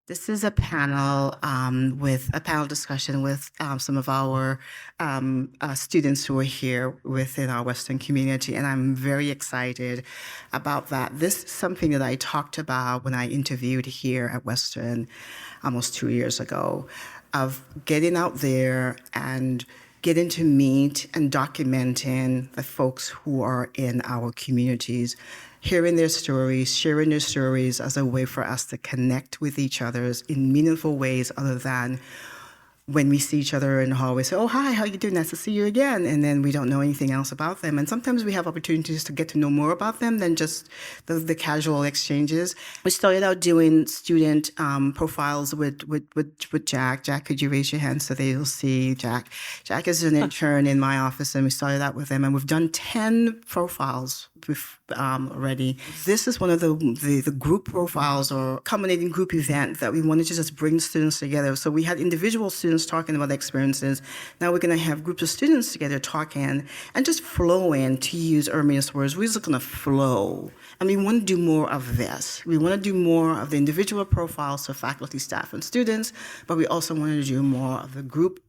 This is a panel with a panel discussion with some of our students who are here within our Western community, and I'm very excited about that. This is something that I talked about when I interviewed here at Western almost 2 years ago, of getting out there and getting to meet and documenting the folks who are in our communities, hearing their stories, sharing their stories as a way for us to connect with each other in meaningful ways other than when we see each other in the hallway, say, oh, hi, how you doing? Nice to see you again. And then we don't know anything else about them. And sometimes we have opportunities to get to know more about them than just the casual exchanges. We started out doing student profiles with Jack. Jack, could you raise your hand so they'll see Jack? Jack is an intern in my office, and we started out with him. And we've done 10 profiles already. This is one of the group profiles or culminating group event that we wanted to just bring students together. So we had individual students talking about their experiences. Now we're going to have groups of students together talking and just flowing, to use Ermia's words. We're just going to flow. And we want to do more of this. We want to do more of the individual profiles for faculty, staff, and students, but we also want to do more of the group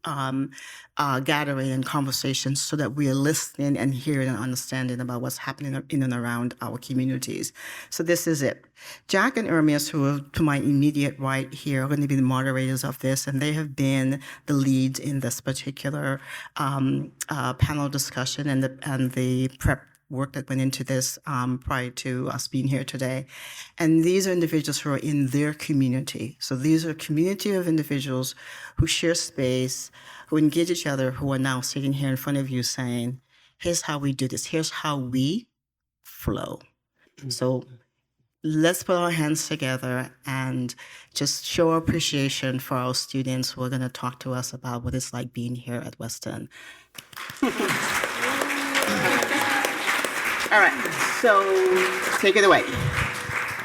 gathering and conversations so that we are listening and hearing and understanding about what's happening in and around our communities. So this is it. Jack and Ermias, who are to my immediate right here, are going to be the moderators of this, and they have been the leads in this particular panel discussion and the prep work that went into this prior to us being here today. And these are individuals who are in their community. So these are a community of individuals who share space, who engage each other, who are now sitting here in front of you saying, here's how we do this. Here's how we flow. So let's put our hands together and just show our appreciation for our students who are going to talk to us about what it's like being here at Western. All right, so take it away.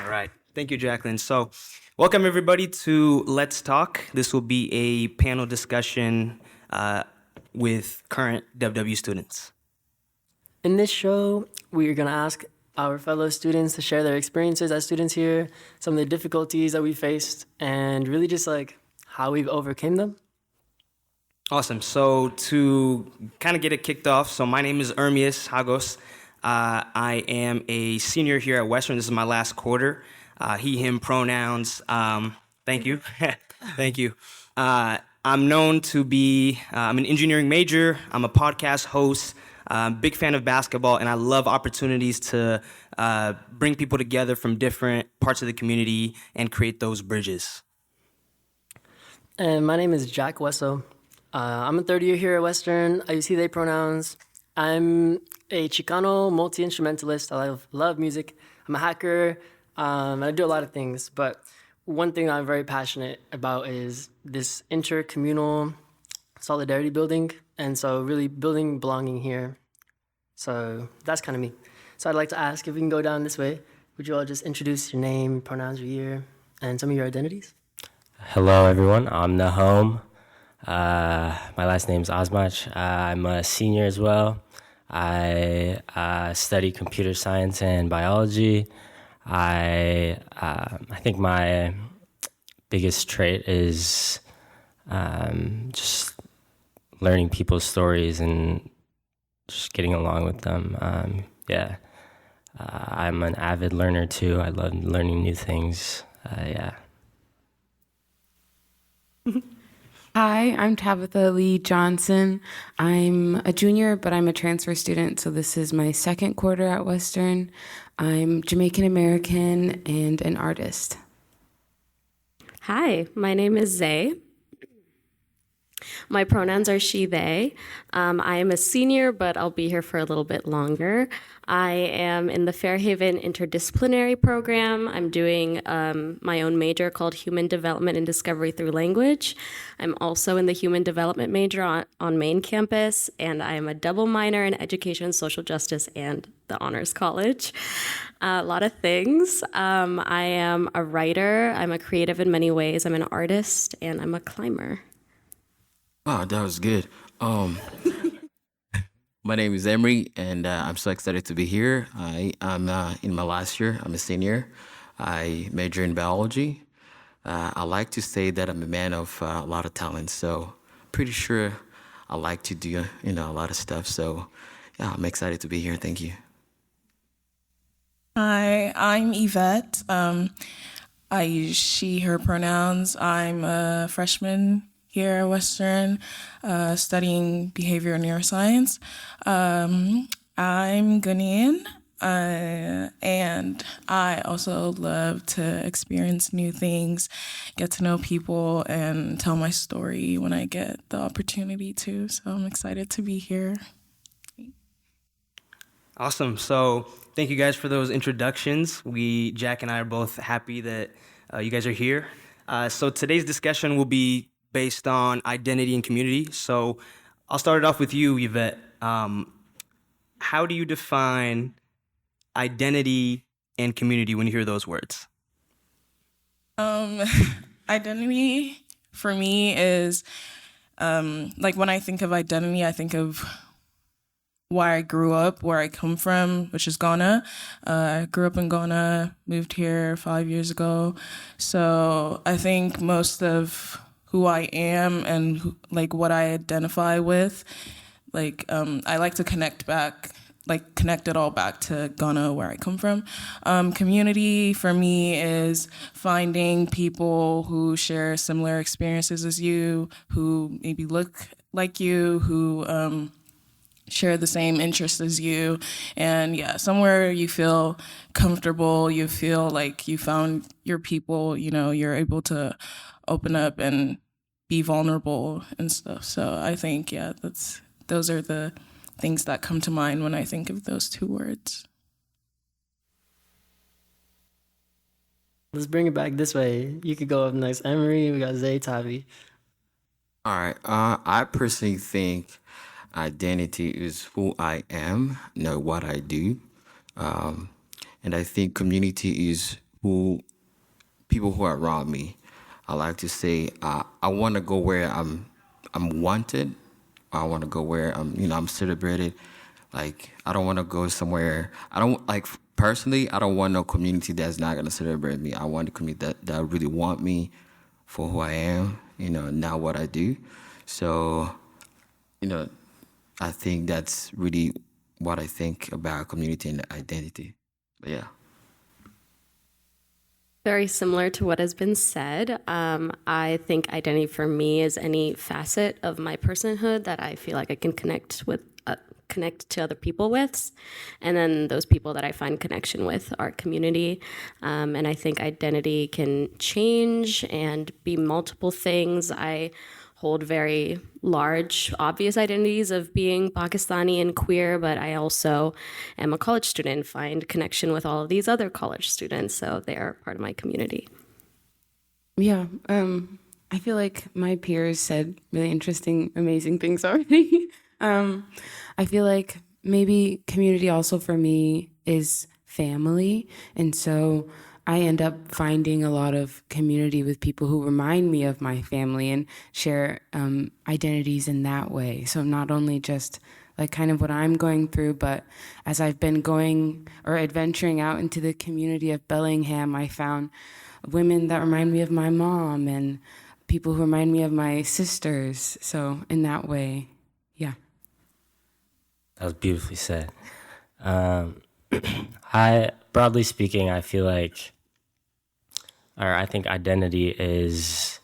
All right, thank you, Jacqueline. So welcome everybody to Let's Talk. This will be a panel discussion with current WW students. In this show, we are going to ask our fellow students to share their experiences as students here, some of the difficulties that we faced, and really just like how we've overcame them. Awesome. So to kind of get it kicked off, so my name is Ermias Hagos. I am a senior here at Western. This is my last quarter. He, him pronouns. Thank you. Thank you. I'm known to be, I'm an engineering major. I'm a podcast host. Big fan of basketball, and I love opportunities to bring people together from different parts of the community and create those bridges. And my name is Jack Wesso. I'm a third year here at Western. I use he, they pronouns. I'm a Chicano multi-instrumentalist. I love music. I'm a hacker. I do a lot of things, but one thing I'm very passionate about is this intercommunal solidarity building, and so really building belonging here. So that's kind of me. So I'd like to ask if we can go down this way. Would you all just introduce your name, pronouns, your year, and some of your identities? Hello, everyone. I'm Nahom. My last name's Osmach. I'm a senior as well. I study computer science and biology. I think my biggest trait is just learning people's stories and just getting along with them. I'm an avid learner too. I love learning new things. Hi, I'm Tabitha Lee Johnson. I'm a junior, but I'm a transfer student, so this is my second quarter at Western. I'm Jamaican American and an artist. Hi, my name is Zay. My pronouns are she, they. I am a senior, but I'll be here for a little bit longer. I am in the Fairhaven Interdisciplinary Program. I'm doing my own major called Human Development and Discovery Through Language. I'm also in the Human Development major on main campus, and I am a double minor in Education, Social Justice, and the Honors College. A lot of things. I am a writer. I'm a creative in many ways. I'm an artist, and I'm a climber. Wow, that was good. My name is Emery, and I'm so excited to be here. I'm in my last year. I'm a senior. I major in biology. I like to say that I'm a man of a lot of talent. So pretty sure I like to do a lot of stuff. So yeah, I'm excited to be here. Thank you. Hi, I'm Yvette. I use she, her pronouns. I'm a freshman here at Western, studying behavioral neuroscience. I'm Ghanaian, and I also love to experience new things, get to know people, and tell my story when I get the opportunity to. So I'm excited to be here. Awesome. So thank you guys for those introductions. Jack and I are both happy that you guys are here. So today's discussion will be based on identity and community. So I'll start it off with you, Yvette. How do you define identity and community when you hear those words? Identity for me is like when I think of identity, I think of where I grew up, where I come from, which is Ghana. I grew up in Ghana, moved here 5 years ago. So I think most of who I am and like what I identify with, like I like to connect it all back to Ghana, where I come from. Community for me is finding people who share similar experiences as you, who maybe look like you, who share the same interests as you, and yeah, somewhere you feel comfortable, you feel like you found your people, you're able to open up and be vulnerable and stuff. So I think, yeah, those are the things that come to mind when I think of those two words. Let's bring it back this way. You could go up next. Emery, we got Zay, Tavi. All right. I personally think identity is who I am, not what I do. And I think community is people who are around me. I like to say I want to go where I'm wanted. I want to go where I'm celebrated. Like I don't want to go somewhere. Personally, I don't want no community that's not gonna celebrate me. I want a community that really want me for who I am, not what I do. So, I think that's really what I think about community and identity. But yeah. Very similar to what has been said. I think identity for me is any facet of my personhood that I feel like I can connect to other people with, and then those people that I find connection with are community. And I think identity can change and be multiple things. I hold very large, obvious identities of being Pakistani and queer, but I also am a college student, find connection with all of these other college students, so they are part of my community. Yeah, I feel like my peers said really interesting, amazing things already. I feel like maybe community also for me is family, and so I end up finding a lot of community with people who remind me of my family and share identities in that way. So not only just like kind of what I'm going through, but as I've been going or adventuring out into the community of Bellingham, I found women that remind me of my mom and people who remind me of my sisters. So in that way, yeah. That was beautifully said. Broadly speaking, I feel like, or I think identity is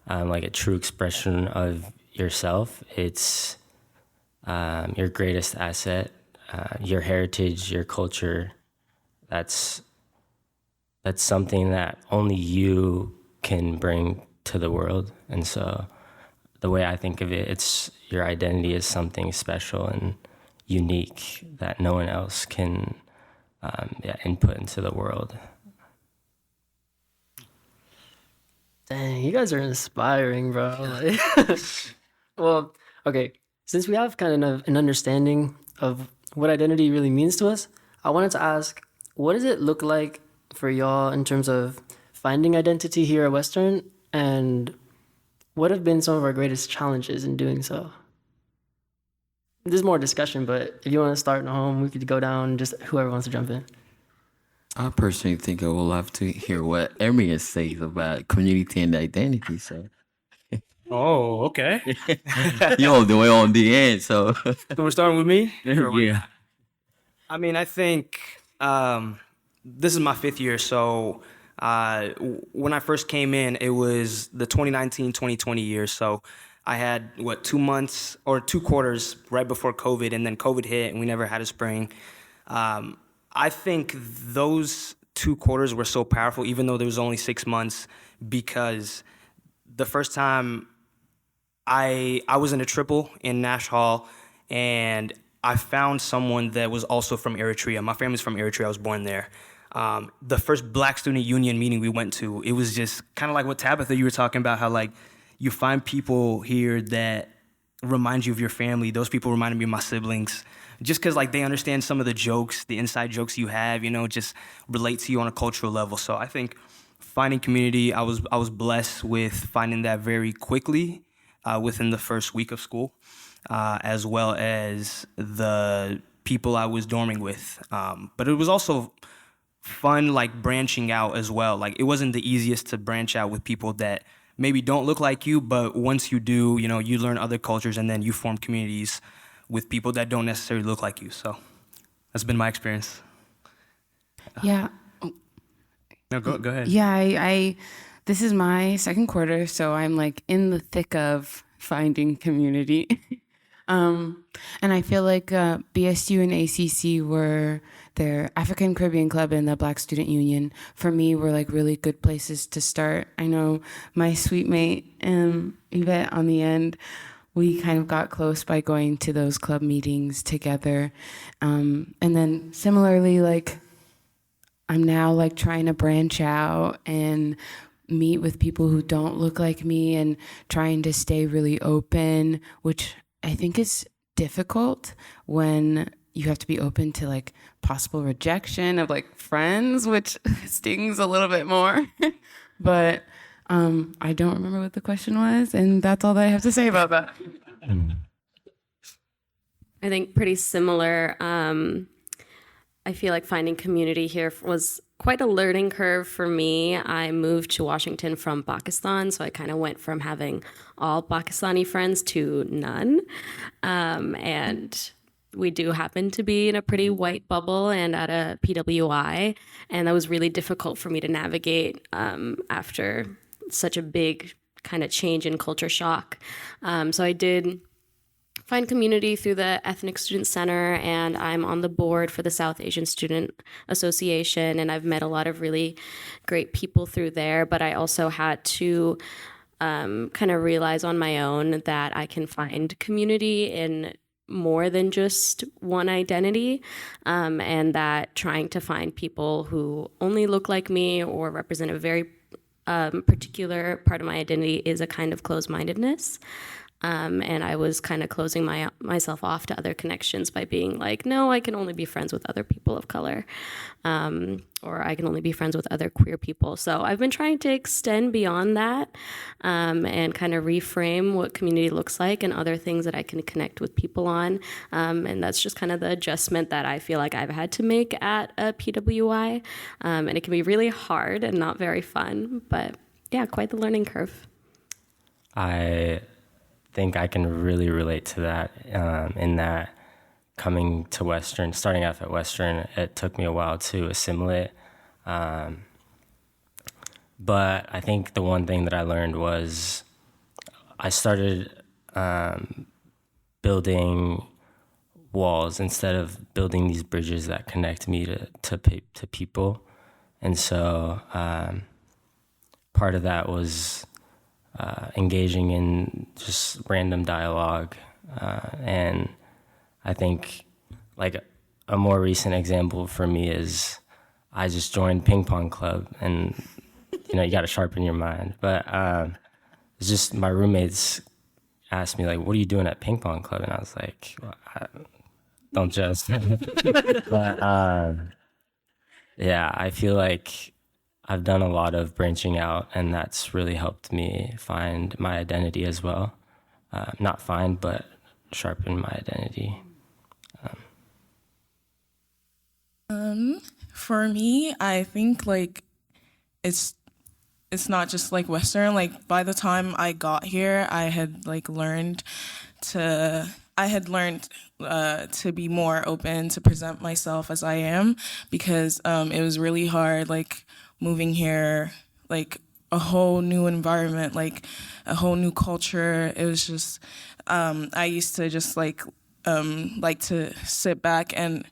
like a true expression of yourself. It's your greatest asset, your heritage, your culture. That's something that only you can bring to the world. And so the way I think of it, it's your identity is something special and unique that no one else can input into the world. Dang, you guys are inspiring, bro. Well, okay, since we have kind of an understanding of what identity really means to us, I wanted to ask, what does it look like for y'all in terms of finding identity here at Western, and what have been some of our greatest challenges in doing so? There's more discussion, but if you want to start in home, we could go down, just whoever wants to jump in. I personally think I would love to hear what Ermias says about community and identity. So Oh, okay. you're all the way on the end. So So we're starting with me? yeah. I mean, I think this is my 5th year. So when I first came in, it was the 2019-2020 year. So I had, 2 months or 2 quarters right before COVID, and then COVID hit, and we never had a spring. I think those 2 quarters were so powerful, even though there was only 6 months, because the first time I was in a triple in Nash Hall, and I found someone that was also from Eritrea. My family's from Eritrea. I was born there. The first Black Student Union meeting we went to, it was just kind of like what Tabitha, you were talking about, how like you find people here that remind you of your family. Those people reminded me of my siblings, just because like they understand some of the jokes, the inside jokes you have, just relate to you on a cultural level. So I think finding community, I was blessed with finding that very quickly within the first week of school, as well as the people I was dorming with. But it was also fun, like branching out as well. Like it wasn't the easiest to branch out with people that maybe don't look like you, but once you do, you learn other cultures, and then you form communities with people that don't necessarily look like you. So that's been my experience. Yeah. No, go ahead. Yeah, I this is my second quarter, so I'm like in the thick of finding community. And I feel like BSU and ACC were their African Caribbean Club and the Black Student Union, for me, were like really good places to start. I know my sweet mate, Yvette, on the end, we kind of got close by going to those club meetings together. And then similarly, like, I'm now like trying to branch out and meet with people who don't look like me and trying to stay really open, which I think is difficult when you have to be open to like possible rejection of like friends, which stings a little bit more. But I don't remember what the question was, and that's all that I have to say about that. I think pretty similar. I feel like finding community here was quite a learning curve for me. I moved to Washington from Pakistan, so I kind of went from having all Pakistani friends to none. And we do happen to be in a pretty white bubble and at a PWI, and that was really difficult for me to navigate after such a big kind of change in culture shock. So I did find community through the Ethnic Student Center, and I'm on the board for the South Asian Student Association, and I've met a lot of really great people through there. But I also had to kind of realize on my own that I can find community in more than just one identity, and that trying to find people who only look like me or represent a very particular part of my identity is a kind of closed-mindedness. And I was kind of closing myself off to other connections by being like, no, I can only be friends with other people of color, or I can only be friends with other queer people. So I've been trying to extend beyond that and kind of reframe what community looks like and other things that I can connect with people on. And that's just kind of the adjustment that I feel like I've had to make at a PWI. And it can be really hard and not very fun, but yeah, quite the learning curve. I think I can really relate to that in that coming to Western, starting off at Western, it took me a while to assimilate. But I think the one thing that I learned was I started building walls instead of building these bridges that connect me to people. And so part of that was engaging in just random dialogue. And I think like a more recent example for me is I just joined ping pong club, and you got to sharpen your mind. But it's just my roommates asked me like, what are you doing at ping pong club? And I was like, well, don't judge. But yeah, I feel like I've done a lot of branching out, and that's really helped me find my identity as well. Not find, but sharpen my identity. For me, I think like it's it's not just like Western. Like by the time I got here, I had learned to be more open to present myself as I am, because it was really hard like moving here, like a whole new environment, like a whole new culture. It was just I used to just like to sit back and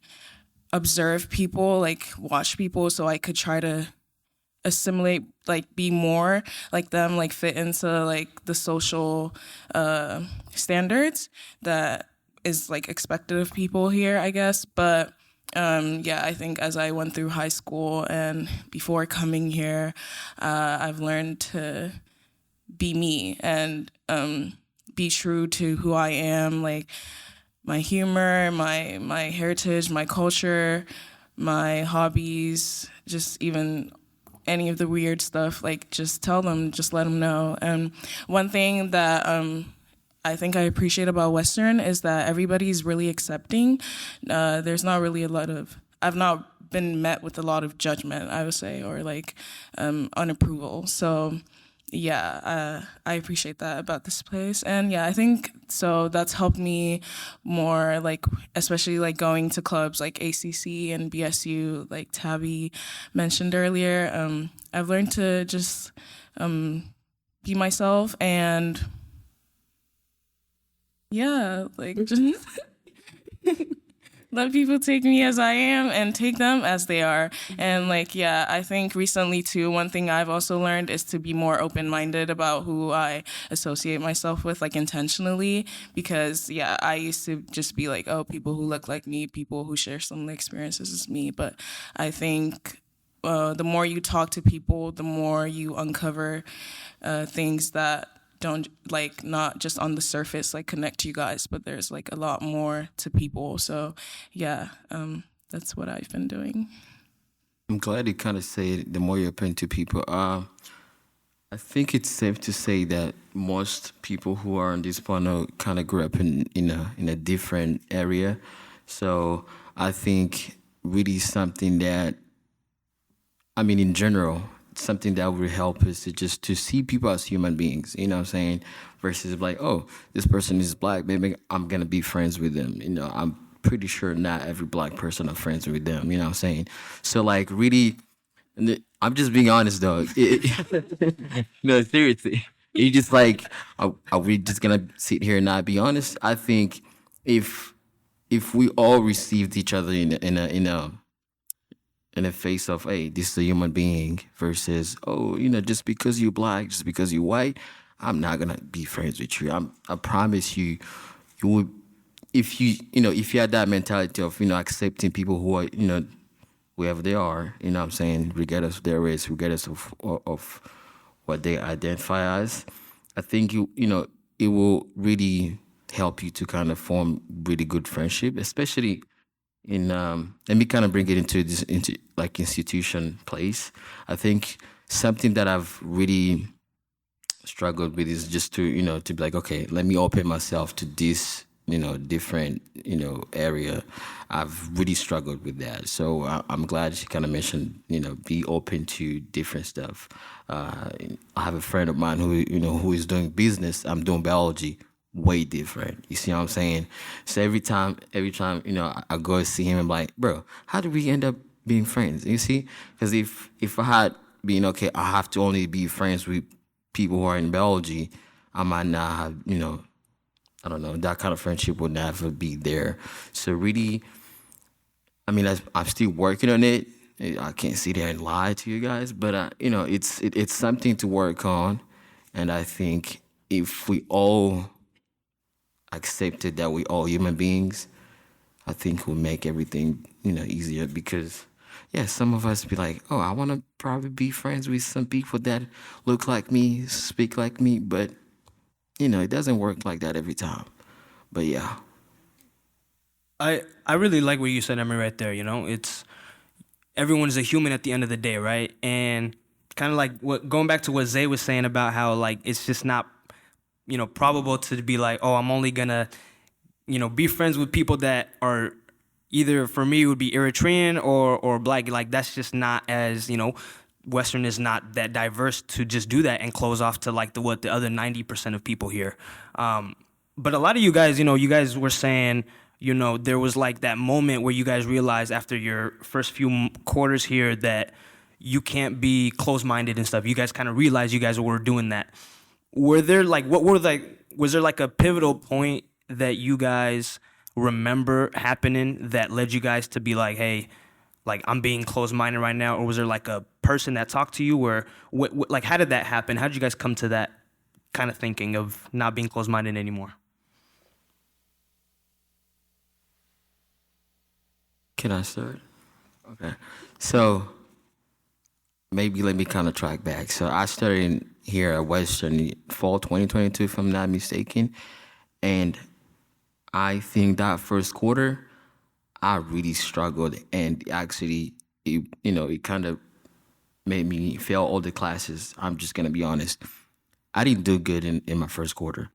observe people, like watch people, so I could try to assimilate, like be more like them, like fit into like the social standards that is like expected of people here, I guess. But yeah, I think as I went through high school and before coming here, I've learned to be me and be true to who I am, like my humor, my heritage, my culture, my hobbies, just even any of the weird stuff, like just tell them, just let them know. And one thing that I think I appreciate about Western is that everybody's really accepting. There's not really I've not been met with a lot of judgment, I would say, or like unapproval. So yeah, I appreciate that about this place. And yeah, I think so that's helped me more, like especially like going to clubs like ACC and BSU, like Tabby mentioned earlier. I've learned to just be myself, and yeah, like just let people take me as I am and take them as they are. And like, yeah, I think recently too, one thing I've also learned is to be more open-minded about who I associate myself with, like intentionally, because yeah, I used to just be like, oh, people who look like me, people who share similar experiences as me. But I think the more you talk to people, the more you uncover things that don't, like, not just on the surface like connect you guys, but there's like a lot more to people. So yeah, that's what I've been doing. I'm glad you kind of say the more you're open to people. I think it's safe to say that most people who are on this panel kind of grew up in a different area. So I think really something that, I mean, in general, something that would help us to see people as human beings, you know what I'm saying? Versus like, oh, this person is black, maybe I'm going to be friends with them. You know, I'm pretty sure not every black person are friends with them, you know what I'm saying? So like really, I'm just being honest though. No, seriously. You just like, are we just going to sit here and not be honest? I think if we all received each other in the face of, hey, this is a human being, versus, oh, you know, just because you're black, just because you're white, I'm not gonna be friends with you. I promise you, you would, if you had that mentality of, you know, accepting people who are, you know, whoever they are, you know what I'm saying, regardless of their race, regardless of what they identify as, I think you know, it will really help you to kind of form really good friendship, especially in let me kind of bring it into like institution place. I think something that I've really struggled with is just to, you know, to be like, okay, let me open myself to this, you know, different, you know, area. I've really struggled with that. So I'm glad you kind of mentioned, you know, be open to different stuff. I have a friend of mine who, you know, who is doing business. I'm doing biology. Way different. You see what I'm saying? So every time, you know, I go see him, I'm like, bro, how did we end up being friends? You see? Because if I had been, okay, I have to only be friends with people who are in biology, I might not have, you know, I don't know, that kind of friendship would never be there. So really, I mean, I'm still working on it. I can't sit there and lie to you guys, but you know, it's something to work on. And I think if we all accepted that we all human beings, I think will make everything, you know, easier. Because yeah, some of us be like, oh, I want to probably be friends with some people that look like me, speak like me, but you know, it doesn't work like that every time. But yeah, I really like what you said, Emmy, right there. You know, it's everyone's a human at the end of the day, right? And kind of like going back to what Zay was saying about how like it's just not, you know, probable to be like, oh, I'm only gonna, you know, be friends with people that are either for me it would be Eritrean or black. Like that's just not as, Western is not that diverse to just do that and close off to like the other 90% of people here. But a lot of you guys, you guys were saying, there was like that moment where you guys realized after your first few quarters here that you can't be closed-minded and stuff. You guys kind of realized you guys were doing that. Was there like a pivotal point that you guys remember happening that led you guys to be like, hey, like I'm being closed-minded right now? Or was there like a person that talked to you, or like how did that happen? How did you guys come to that kind of thinking of not being closed-minded anymore? Can I start? Okay. So maybe let me kind of track back. So I started here at Western fall 2022, if I'm not mistaken. And I think that first quarter, I really struggled. And actually, it kind of made me fail all the classes. I'm just going to be honest. I didn't do good in my first quarter.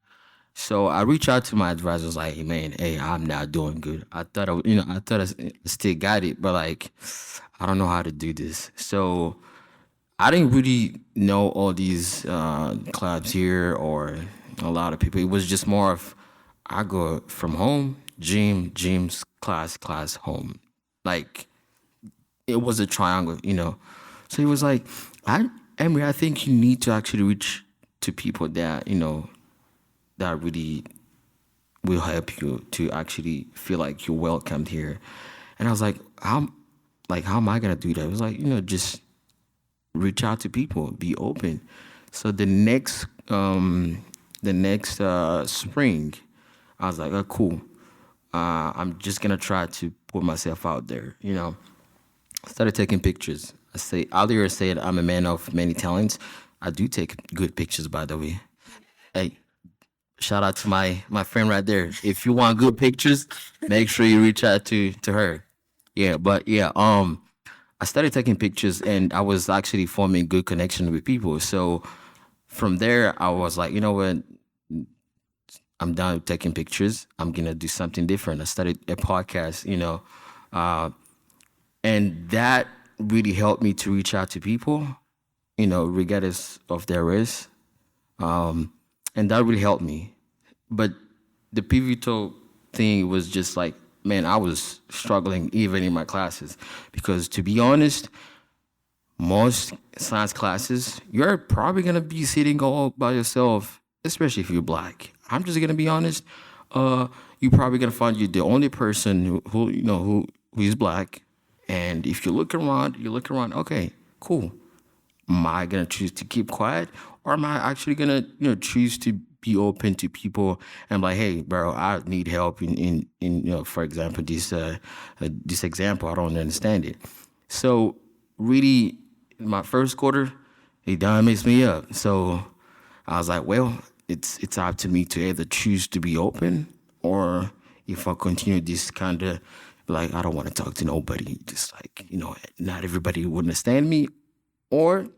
So I reached out to my advisors like, hey, I'm not doing good. I thought I still got it, but like, I don't know how to do this. So I didn't really know all these clubs here or a lot of people. It was just more of, I go from home, gyms, class, home. Like, it was a triangle, So it was like, Emery, I think you need to actually reach to people that, that really will help you to actually feel like you're welcomed here. And I was like, how am I gonna do that? It was like, just reach out to people, be open. So the next spring, I was like, oh, cool. I'm just gonna try to put myself out there. I started taking pictures. Earlier said I'm a man of many talents. I do take good pictures, by the way. Hey, shout out to my friend right there. If you want good pictures, make sure you reach out to her. Yeah, but yeah, I started taking pictures and I was actually forming good connection with people. So from there, I was like, you know what? I'm done with taking pictures. I'm gonna do something different. I started a podcast, and that really helped me to reach out to people, regardless of their race. And that really helped me. But the pivotal thing was just like, man, I was struggling even in my classes. Because to be honest, most science classes, you're probably going to be sitting all by yourself, especially if you're black. I'm just going to be honest. You're probably going to find you're the only person who is black. And if you look around, okay, cool. Am I going to choose to keep quiet? Or am I actually going to, choose to be open to people and like, hey, bro, I need help in for example, this example, I don't understand it. So really, my first quarter, it done messed me up. So I was like, well, it's up to me to either choose to be open or if I continue this kind of like, I don't want to talk to nobody, just like, not everybody would understand me. Or,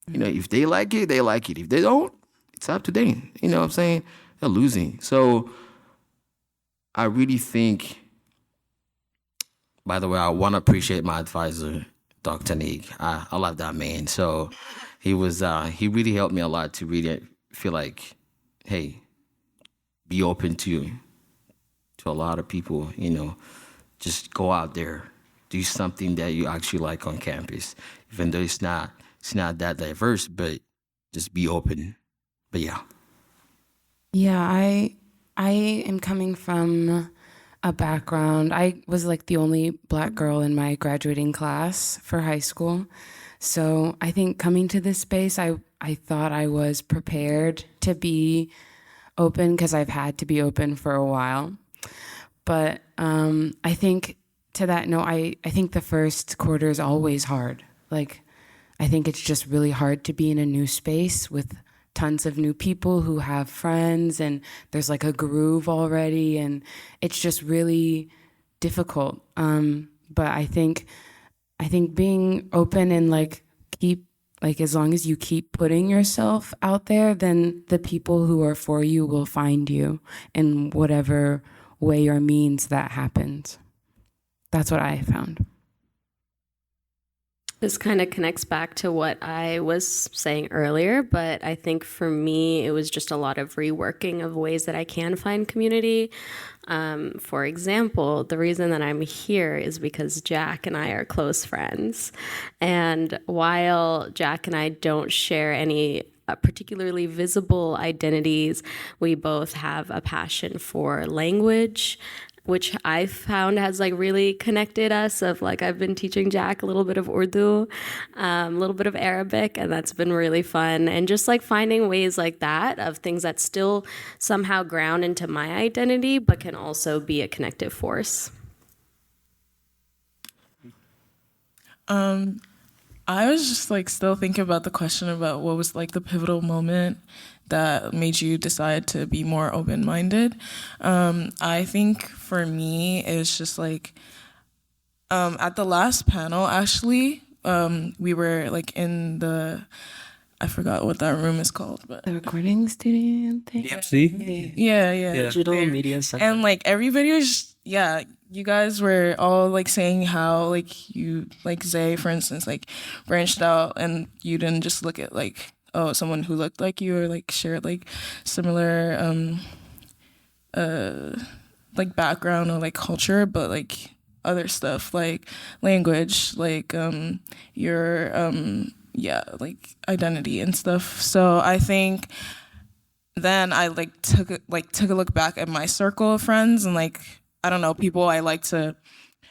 if they like it, they like it. If they don't, it's up to them. You know what I'm saying? They're losing. So I really think, by the way, I want to appreciate my advisor, Dr. Nick. I love that man. So he really helped me a lot to really feel like, hey, be open to a lot of people, just go out there, do something that you actually like on campus, even though it's not that diverse, but just be open. But yeah. Yeah, I am coming from a background. I was like the only Black girl in my graduating class for high school. So I think coming to this space, I thought I was prepared to be open because I've had to be open for a while. But I think to that note, I think the first quarter is always hard. Like, I think it's just really hard to be in a new space with tons of new people who have friends and there's like a groove already and it's just really difficult. But I think being open and as long as you keep putting yourself out there, then the people who are for you will find you in whatever way or means that happens. that's what I found. This kind of connects back to what I was saying earlier, but I think for me, it was just a lot of reworking of ways that I can find community. For example, the reason that I'm here is because Jack and I are close friends. And while Jack and I don't share any particularly visible identities, we both have a passion for language, which I found has like really connected us. Of like, I've been teaching Jack a little bit of Urdu, a little bit of Arabic, and that's been really fun. And just like finding ways like that of things that still somehow ground into my identity, but can also be a connective force. I was just like still thinking about the question about what was like the pivotal moment that made you decide to be more open-minded. I think for me, it's just like at the last panel, actually, we were like in the, I forgot what that room is called, but The recording studio thing? DMC? yeah. Digital Media Center. And like everybody was, yeah, you guys were all like saying how like you, like Zay, for instance, like branched out and you didn't just look at like, oh, someone who looked like you or like shared like similar like background or like culture, but like other stuff like language, like your yeah, like identity and stuff. So I think then I like took a look back at my circle of friends and like, I don't know, people I like to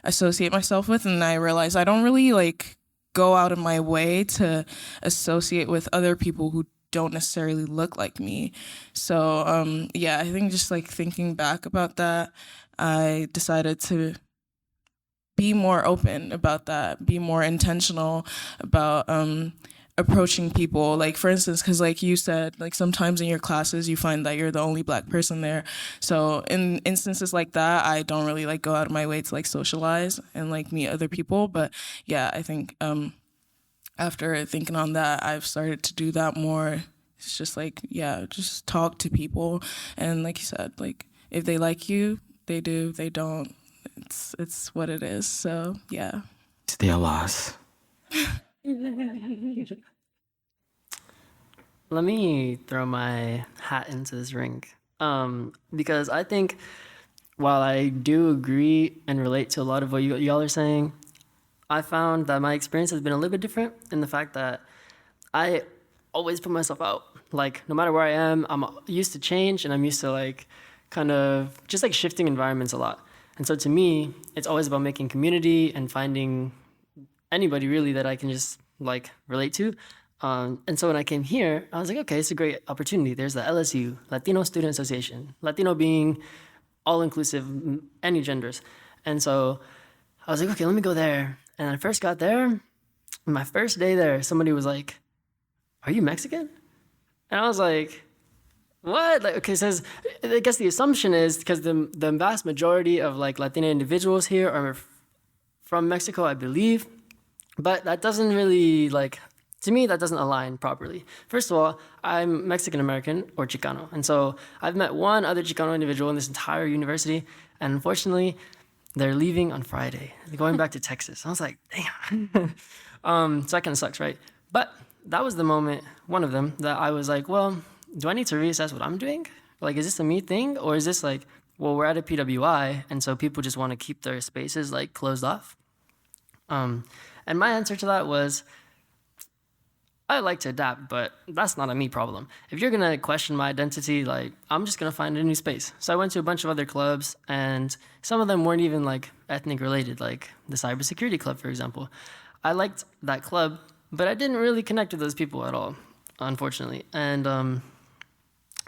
associate myself with, and I realized I don't really like go out of my way to associate with other people who don't necessarily look like me. So yeah, I think just like thinking back about that, I decided to be more open about that, be more intentional about approaching people. Like for instance, because like you said, like sometimes in your classes you find that you're the only Black person there. So in instances like that, I don't really like go out of my way to like socialize and like meet other people. But yeah, I think after thinking on that, I've started to do that more. It's just like, yeah, just talk to people. And like you said, like if they like you, they do. If they don't, it's what it is. So yeah. It's their loss. Let me throw my hat into this ring, because I think while I do agree and relate to a lot of what y'all are saying, I found that my experience has been a little bit different in the fact that I always put myself out. Like no matter where I am, I'm used to change and I'm used to like kind of just like shifting environments a lot. And so to me, it's always about making community and finding anybody really that I can just like relate to. And so when I came here, I was like, okay, it's a great opportunity. There's the LSU, Latino Student Association, Latino being all-inclusive, any genders. And so I was like, okay, let me go there. And I first got there, my first day there, somebody was like, are you Mexican? And I was like, what? Like, okay, says, I guess the assumption is because the vast majority of like Latino individuals here are from Mexico, I believe. But that doesn't really like, to me, that doesn't align properly. First of all, I'm Mexican-American or Chicano. And so I've met one other Chicano individual in this entire university. And unfortunately, they're leaving on Friday. They're going back to Texas. I was like, damn. So that kind of sucks, right? But that was the moment, one of them, that I was like, well, do I need to reassess what I'm doing? Like, is this a me thing? Or is this like, well, we're at a PWI, and so people just want to keep their spaces like closed off? And my answer to that was, I like to adapt, but that's not a me problem. If you're gonna question my identity, like I'm just gonna find a new space. So I went to a bunch of other clubs, and some of them weren't even like ethnic related, like the cybersecurity club, for example. I liked that club, but I didn't really connect with those people at all, unfortunately. And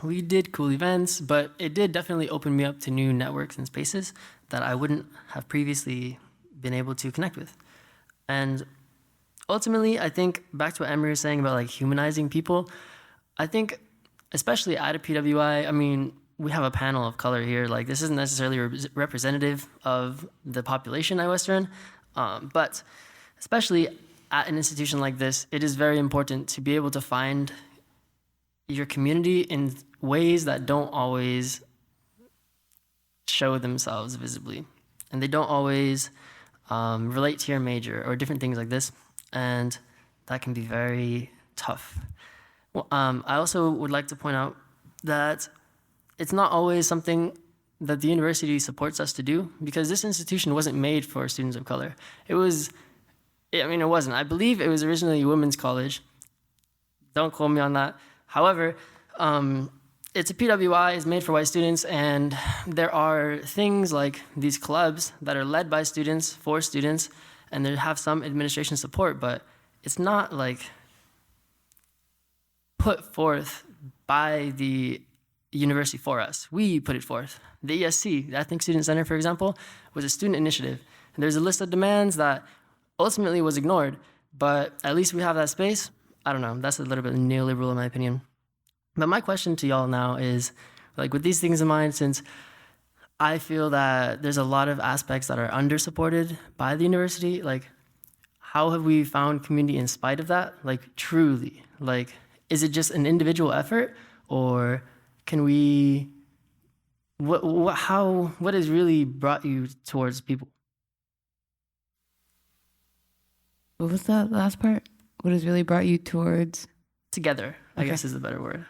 we did cool events, but it did definitely open me up to new networks and spaces that I wouldn't have previously been able to connect with. And ultimately, I think back to what Emery was saying about like humanizing people, I think especially at a PWI, I mean, we have a panel of color here. Like this isn't necessarily representative of the population at Western, but especially at an institution like this, it is very important to be able to find your community in ways that don't always show themselves visibly. And they don't always relate to your major, or different things like this. And that can be very tough. Well, I also would like to point out that it's not always something that the university supports us to do, because this institution wasn't made for students of color. It wasn't. I believe it was originally a women's college. Don't quote me on that. However, it's a PWI, it's made for white students, and there are things like these clubs that are led by students, for students, and they have some administration support, but it's not like put forth by the university for us. We put it forth. The ESC, the Ethnic Student Center, for example, was a student initiative. And there's a list of demands that ultimately was ignored, but at least we have that space. I don't know, that's a little bit neoliberal in my opinion. But my question to y'all now is, like, with these things in mind, since I feel that there's a lot of aspects that are under-supported by the university, like, how have we found community in spite of that? Like, truly, like, is it just an individual effort, or can we, what has really brought you towards people? What was that last part? What has really brought you towards? Together, I guess is the better word.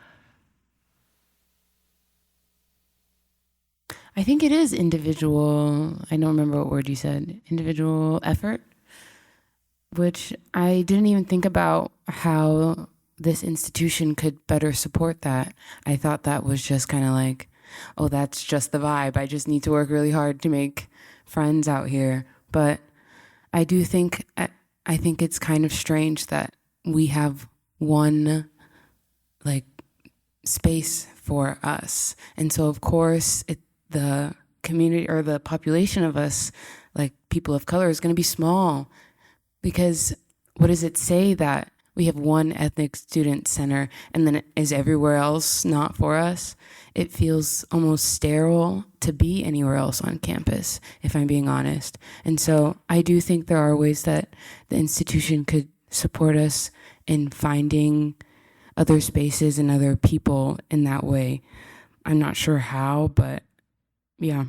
I think it is individual. I don't remember what word you said. Individual effort, which I didn't even think about how this institution could better support that. I thought that was just kind of like, oh, that's just the vibe. I just need to work really hard to make friends out here. But I do think, I think it's kind of strange that we have one like space for us. And so of course the community or the population of us, like people of color, is going to be small, because what does it say that we have one ethnic student center and then is everywhere else not for us? It feels almost sterile to be anywhere else on campus, if I'm being honest. And so I do think there are ways that the institution could support us in finding other spaces and other people in that way. I'm not sure how, but yeah.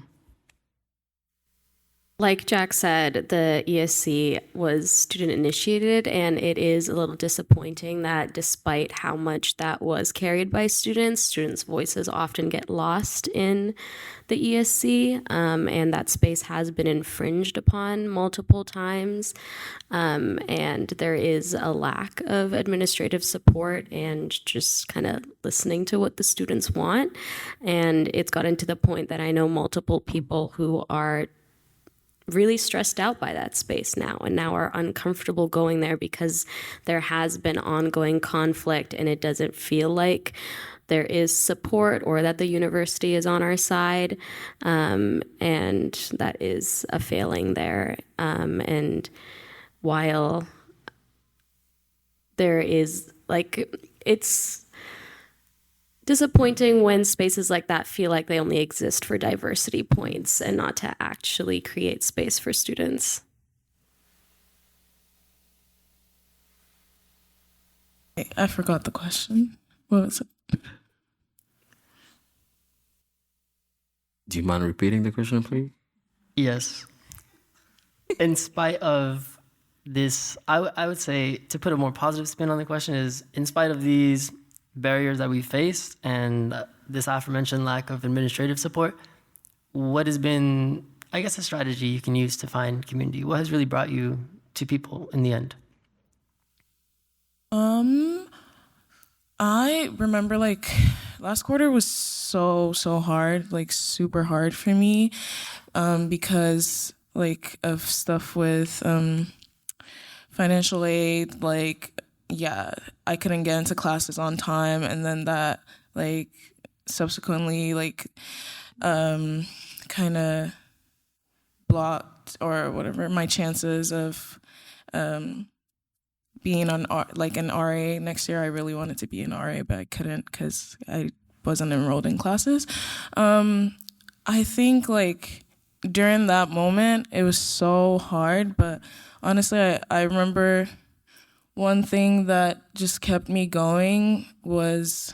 Like Jack said, the ESC was student initiated, and it is a little disappointing that despite how much that was carried by students' voices often get lost in the ESC, and that space has been infringed upon multiple times, and there is a lack of administrative support and just kind of listening to what the students want. And it's gotten to the point that I know multiple people who are really stressed out by that space now, and now are uncomfortable going there because there has been ongoing conflict, and it doesn't feel like there is support or that the university is on our side, and that is a failing there. And while there is, like, it's disappointing when spaces like that feel like they only exist for diversity points and not to actually create space for students. I forgot the question. What was it? Do you mind repeating the question, please? Yes. In spite of this, I would say, to put a more positive spin on the question, is in spite of these barriers that we face and this aforementioned lack of administrative support, what has been, I guess, a strategy you can use to find community? What has really brought you to people in the end? I remember, like, last quarter was so hard, like super hard for me, because like of stuff with financial aid, like, yeah, I couldn't get into classes on time, and then that, like, subsequently, like, kind of blocked or whatever my chances of being on like an RA next year. I really wanted to be an RA, but I couldn't because I wasn't enrolled in classes. I think, like, during that moment, it was so hard, but honestly, I remember one thing that just kept me going was,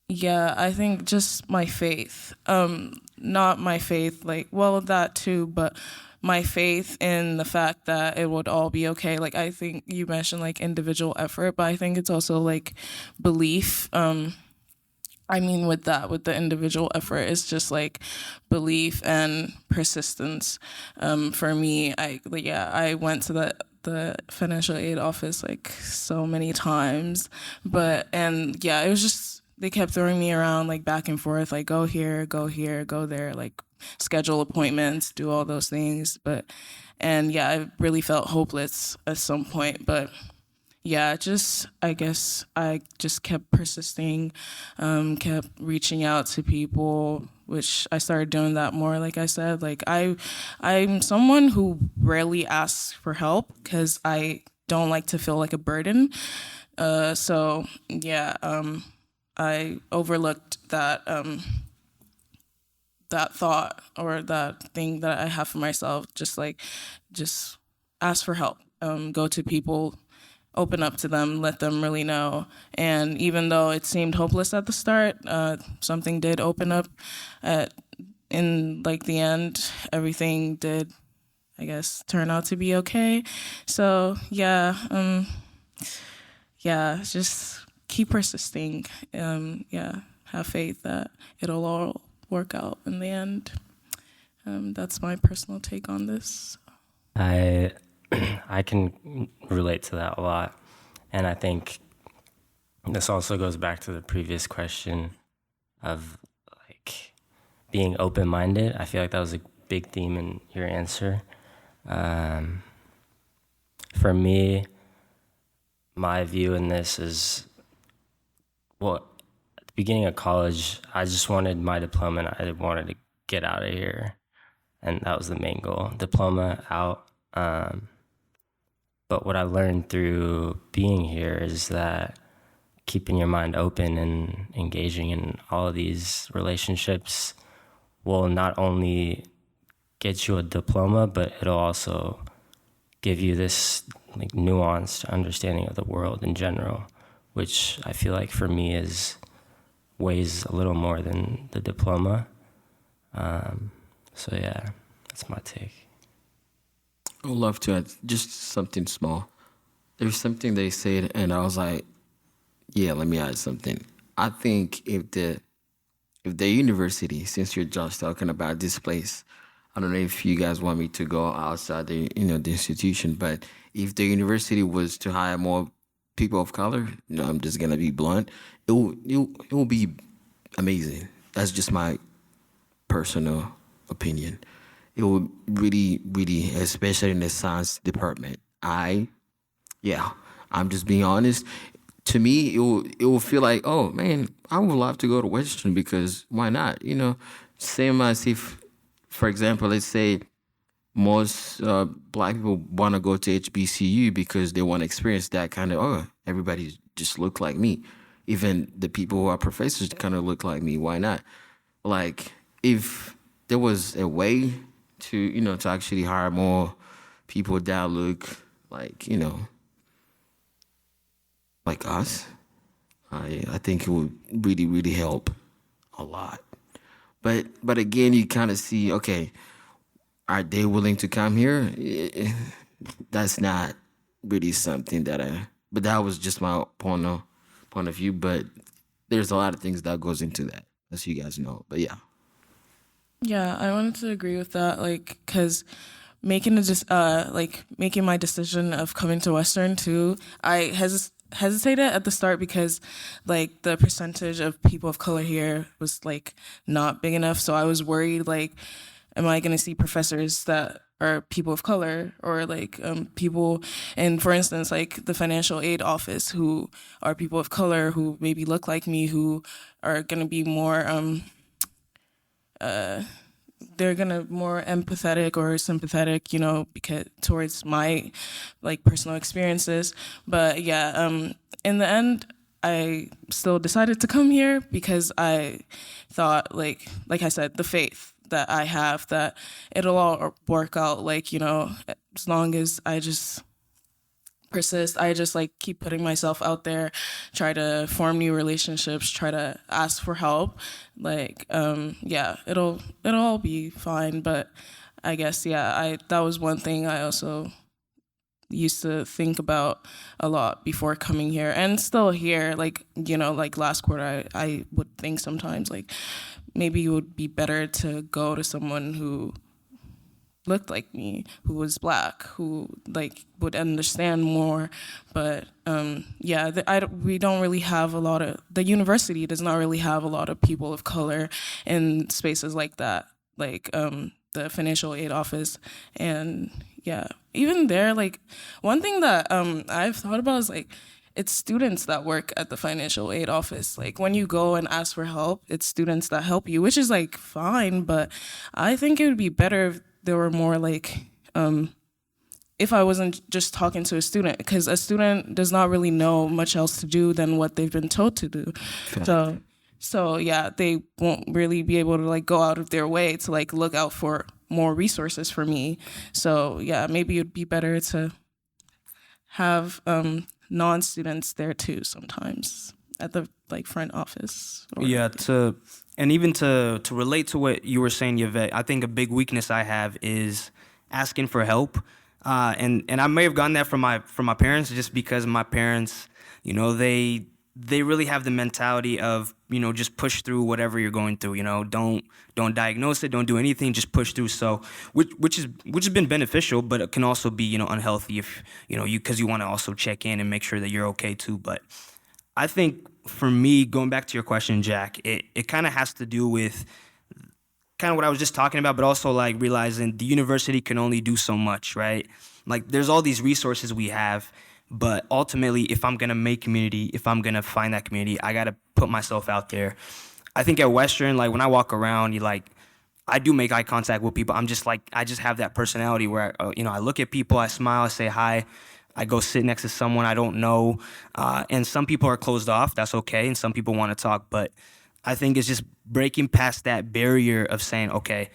yeah, I think just my faith. Not my faith, like, well, that too, but my faith in the fact that it would all be okay. Like, I think you mentioned like individual effort, but I think it's also like belief. I mean, with the individual effort, it's just like belief and persistence. For me, I went to the financial aid office like so many times, it was just, they kept throwing me around like back and forth, like go here, go there, like schedule appointments, do all those things. I really felt hopeless at some point, but yeah, I guess I just kept persisting, kept reaching out to people, which I started doing that more. Like I said, like I'm someone who rarely asks for help because I don't like to feel like a burden. I overlooked that that thought or that thing that I have for myself. Just ask for help. Go to people, open up to them, let them really know. And even though it seemed hopeless at the start, something did open up in like the end. Everything did, I guess, turn out to be okay. So just keep persisting. Have faith that it'll all work out in the end. That's my personal take on this. I can relate to that a lot. And I think this also goes back to the previous question of like being open-minded. I feel like that was a big theme in your answer. For me, my view in this is, well, at the beginning of college, I just wanted my diploma and I wanted to get out of here. And that was the main goal, diploma out. But what I learned through being here is that keeping your mind open and engaging in all of these relationships will not only get you a diploma, but it'll also give you this like nuanced understanding of the world in general, which I feel like for me weighs a little more than the diploma. So yeah, that's my take. I would love to add just something small. There's something they said, and I was like, yeah, let me add something. I think if the university, since you're just talking about this place, I don't know if you guys want me to go outside the institution, but if the university was to hire more people of color, I'm just gonna be blunt, it will be amazing. That's just my personal opinion. It would really, really, especially in the science department. I'm just being honest. To me, it will feel like, oh man, I would love to go to Western because why not? Same as if, for example, let's say most black people want to go to HBCU because they want to experience that kind of, oh, everybody just look like me. Even the people who are professors kind of look like me. Why not? Like, if there was a way to actually hire more people that look like like us, I think it would really, really help a lot. But again, you kind of see, okay, are they willing to come here? That's not really something but that was just my point of view. But there's a lot of things that goes into that, as you guys know. But yeah. Yeah, I wanted to agree with that, like, because making my decision of coming to Western too, I hesitated at the start because like the percentage of people of color here was like not big enough. So I was worried, like, am I going to see professors that are people of color or like people, and for instance, like the financial aid office who are people of color who maybe look like me, who are going to be more they're gonna more empathetic or sympathetic, because towards my like personal experiences. But yeah, in the end, I still decided to come here because I thought, like I said, the faith that I have that it'll all work out. Like, as long as I just persist, I just like keep putting myself out there, try to form new relationships, try to ask for help. Like, it'll all be fine. But I guess, yeah, that was one thing I also used to think about a lot before coming here, and still here. Like, like last quarter, I would think sometimes like maybe it would be better to go to someone who looked like me, who was Black, who like would understand more. But we don't really have the university does not really have a lot of people of color in spaces like that, like the financial aid office. And yeah, even there, like one thing that I've thought about is like, it's students that work at the financial aid office. Like when you go and ask for help, it's students that help you, which is like fine, but I think it would be better if there were more like, if I wasn't just talking to a student, because a student does not really know much else to do than what they've been told to do. So yeah, they won't really be able to like go out of their way to like look out for more resources for me. So yeah, maybe it'd be better to have non-students there too sometimes at the like front office. Even to relate to what you were saying, Yvette, I think a big weakness I have is asking for help. And I may have gotten that from my parents, just because my parents, they really have the mentality of, just push through whatever you're going through, don't diagnose it, don't do anything, just push through. So, which has been beneficial, but it can also be, unhealthy if, because you want to also check in and make sure that you're okay too. But I think for me, going back to your question, Jack, it kind of has to do with kind of what I was just talking about, but also like realizing the university can only do so much, right? Like there's all these resources we have, but ultimately, if I'm going to make community, if I'm going to find that community, I got to put myself out there. I think at Western, like when I walk around, I do make eye contact with people. I'm just like, I just have that personality where, I look at people, I smile, I say hi, I go sit next to someone I don't know. And some people are closed off, that's okay. And some people want to talk, but I think it's just breaking past that barrier of saying, okay,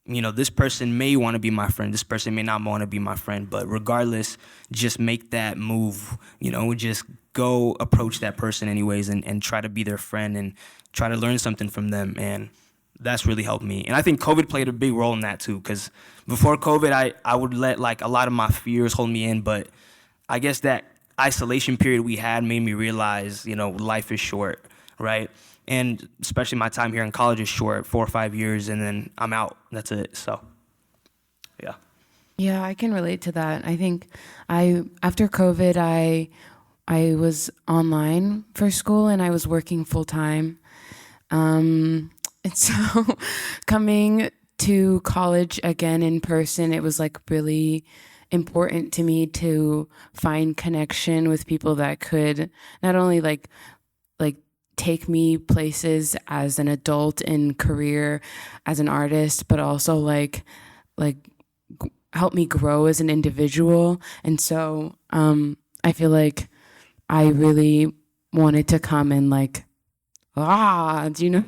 this person may want to be my friend, this person may not want to be my friend, but regardless, just make that move, just go approach that person anyways and try to be their friend and try to learn something from them. And that's really helped me. And I think COVID played a big role in that too, because before COVID, I would let like a lot of my fears hold me in, but I guess that isolation period we had made me realize, life is short, right? And especially my time here in college is short, 4 or 5 years, and then I'm out. That's it. So, yeah. Yeah, I can relate to that. I think after COVID, I was online for school and I was working full time. And so coming to college again in person, it was like really important to me to find connection with people that could not only like take me places as an adult in career as an artist, but also like help me grow as an individual. And so I feel like I really wanted to come and like, do you know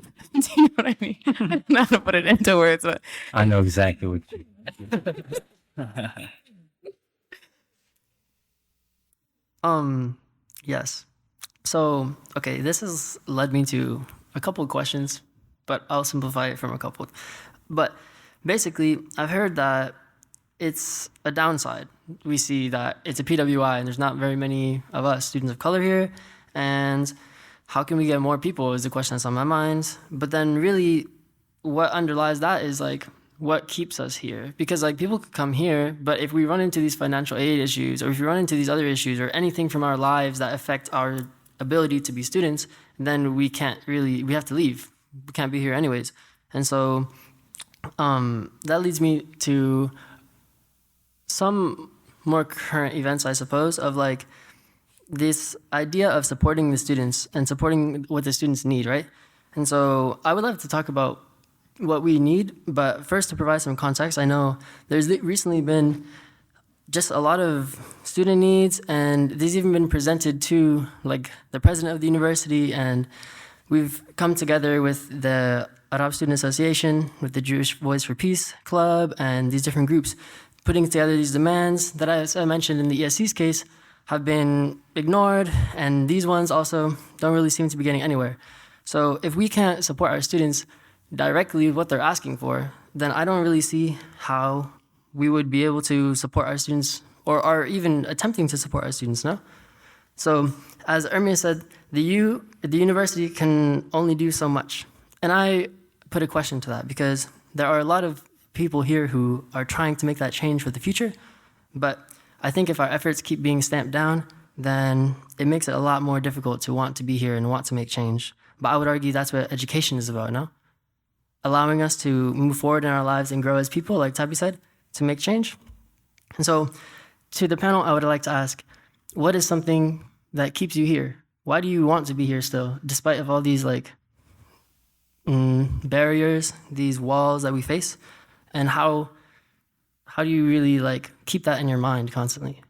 what I mean? I don't know how to put it into words, but I know exactly what you Yes. So, okay, this has led me to a couple of questions, but I'll simplify it from a couple. But basically, I've heard that it's a downside. We see that it's a PWI and there's not very many of us students of color here. And how can we get more people is the question that's on my mind. But then really what underlies that is like, what keeps us here? Because like people could come here, but if we run into these financial aid issues, or if we run into these other issues, or anything from our lives that affect our ability to be students, then we have to leave. We can't be here anyways. And so that leads me to some more current events, I suppose, of like this idea of supporting the students and supporting what the students need, right? And so I would love to talk about what we need, but first to provide some context, I know there's recently been just a lot of student needs, and these even been presented to like the president of the university, and we've come together with the Arab Student Association, with the Jewish Voice for Peace Club, and these different groups, putting together these demands that, as I mentioned in the ESC's case, have been ignored, and these ones also don't really seem to be getting anywhere. So if we can't support our students, directly what they're asking for, then I don't really see how we would be able to support our students or are even attempting to support our students, no? So, as Ermia said, the university can only do so much. And I put a question to that because there are a lot of people here who are trying to make that change for the future, but I think if our efforts keep being stamped down, then it makes it a lot more difficult to want to be here and want to make change. But I would argue that's what education is about, no? Allowing us to move forward in our lives and grow as people, like Tabi said, to make change. And so, to the panel, I would like to ask, what is something that keeps you here? Why do you want to be here still, despite of all these barriers, these walls that we face? And how do you really keep that in your mind constantly?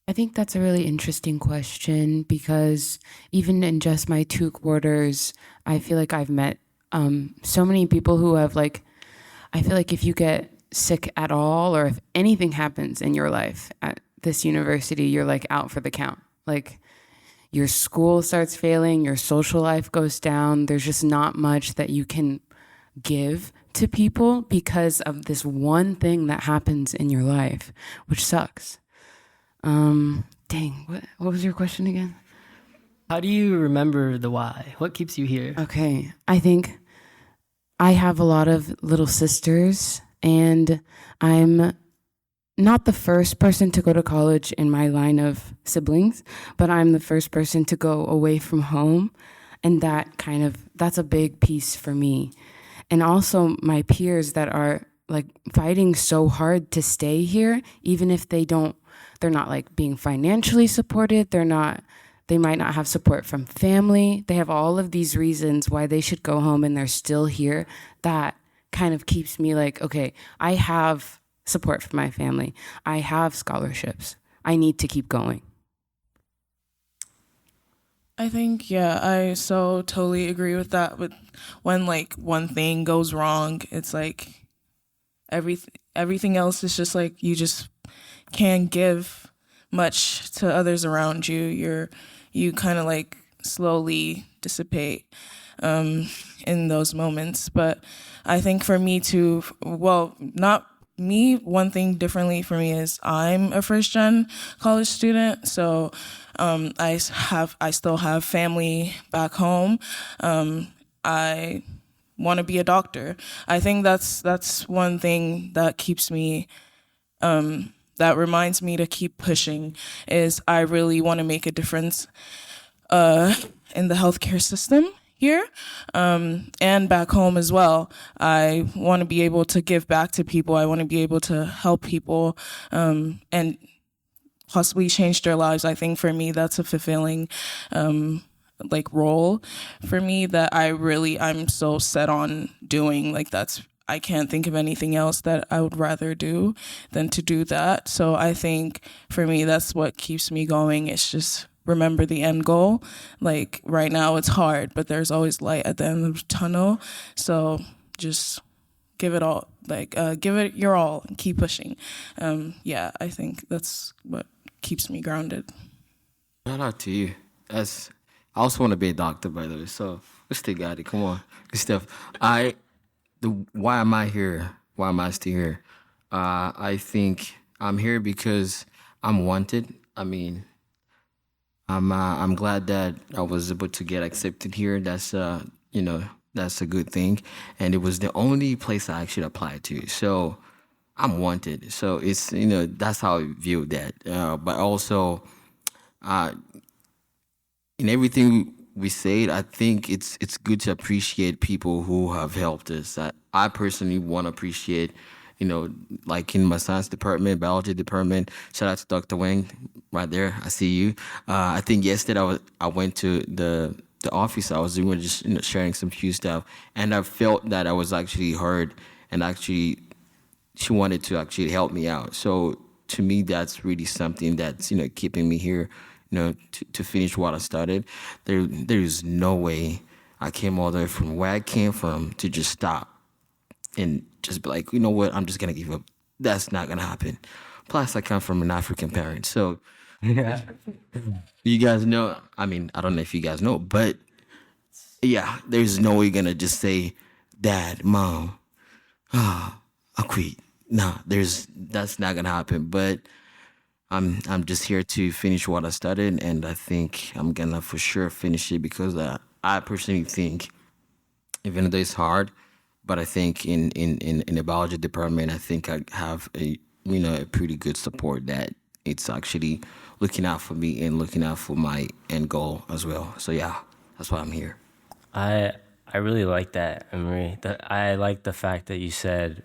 I think that's a really interesting question because even in just my 2 quarters, I feel like I've met so many people who have I feel like if you get sick at all or if anything happens in your life at this university, you're out for the count. Your school starts failing, your social life goes down. There's just not much that you can give to people because of this one thing that happens in your life, which sucks. What was your question again? How do you remember the why? What keeps you here? Okay, I think I have a lot of little sisters, and I'm not the first person to go to college in my line of siblings, but I'm the first person to go away from home, and that's a big piece for me. And also my peers that are fighting so hard to stay here, even if they're not being financially supported, they might not have support from family. They have all of these reasons why they should go home and they're still here. That kind of keeps me okay, I have support from my family. I have scholarships. I need to keep going. I think, yeah, I so totally agree with that. But when one thing goes wrong, it's everything else is just you just can't give much to others around you. You kind of slowly dissipate in those moments. But I think for me too, well, not me, one thing differently for me is I'm a first-gen college student, so I still have family back home. I want to be a doctor. I think that's one thing that keeps me that reminds me to keep pushing is I really want to make a difference in the healthcare system here and back home as well. I want to be able to give back to people. I want to be able to help people and possibly change their lives. I think for me, that's a fulfilling role for me that I'm so set on doing. I can't think of anything else that I would rather do than to do that. So I think for me, that's what keeps me going. It's just remember the end goal. Right now it's hard, but there's always light at the end of the tunnel. So just give it all, give it your all and keep pushing. Yeah, I think that's what keeps me grounded. Shout out to you. I also want to be a doctor, by the way. So we still got it. Come on, good stuff. Why am I here? Why am I still here? I think I'm here because I'm wanted. I mean, I'm glad that I was able to get accepted here. That's that's a good thing, and it was the only place I actually applied to. So I'm wanted. So it's that's how I view that. But also, in everything we said, I think it's good to appreciate people who have helped us. I personally want to appreciate, in my science department, biology department. Shout out to Dr. Wang right there. I see you. I think yesterday I went to the office. I was doing just sharing some few stuff, and I felt that I was actually heard, and actually she wanted to actually help me out. So to me, that's really something that's keeping me here. To finish what I started. There is no way I came all the way from where I came from to just stop and just be like, you know what, I'm just gonna give up. That's not gonna happen. Plus, I come from an African parent, so you guys know. I mean, I don't know if you guys know, but yeah, there's no way you're gonna just say, Dad, Mom, I quit. No, that's not gonna happen. But I'm just here to finish what I started, and I think I'm gonna for sure finish it because I personally think, even though it's hard, but I think in the biology department, I think I have a pretty good support that it's actually looking out for me and looking out for my end goal as well. So yeah, that's why I'm here. I really like that, Emery. I like the fact that you said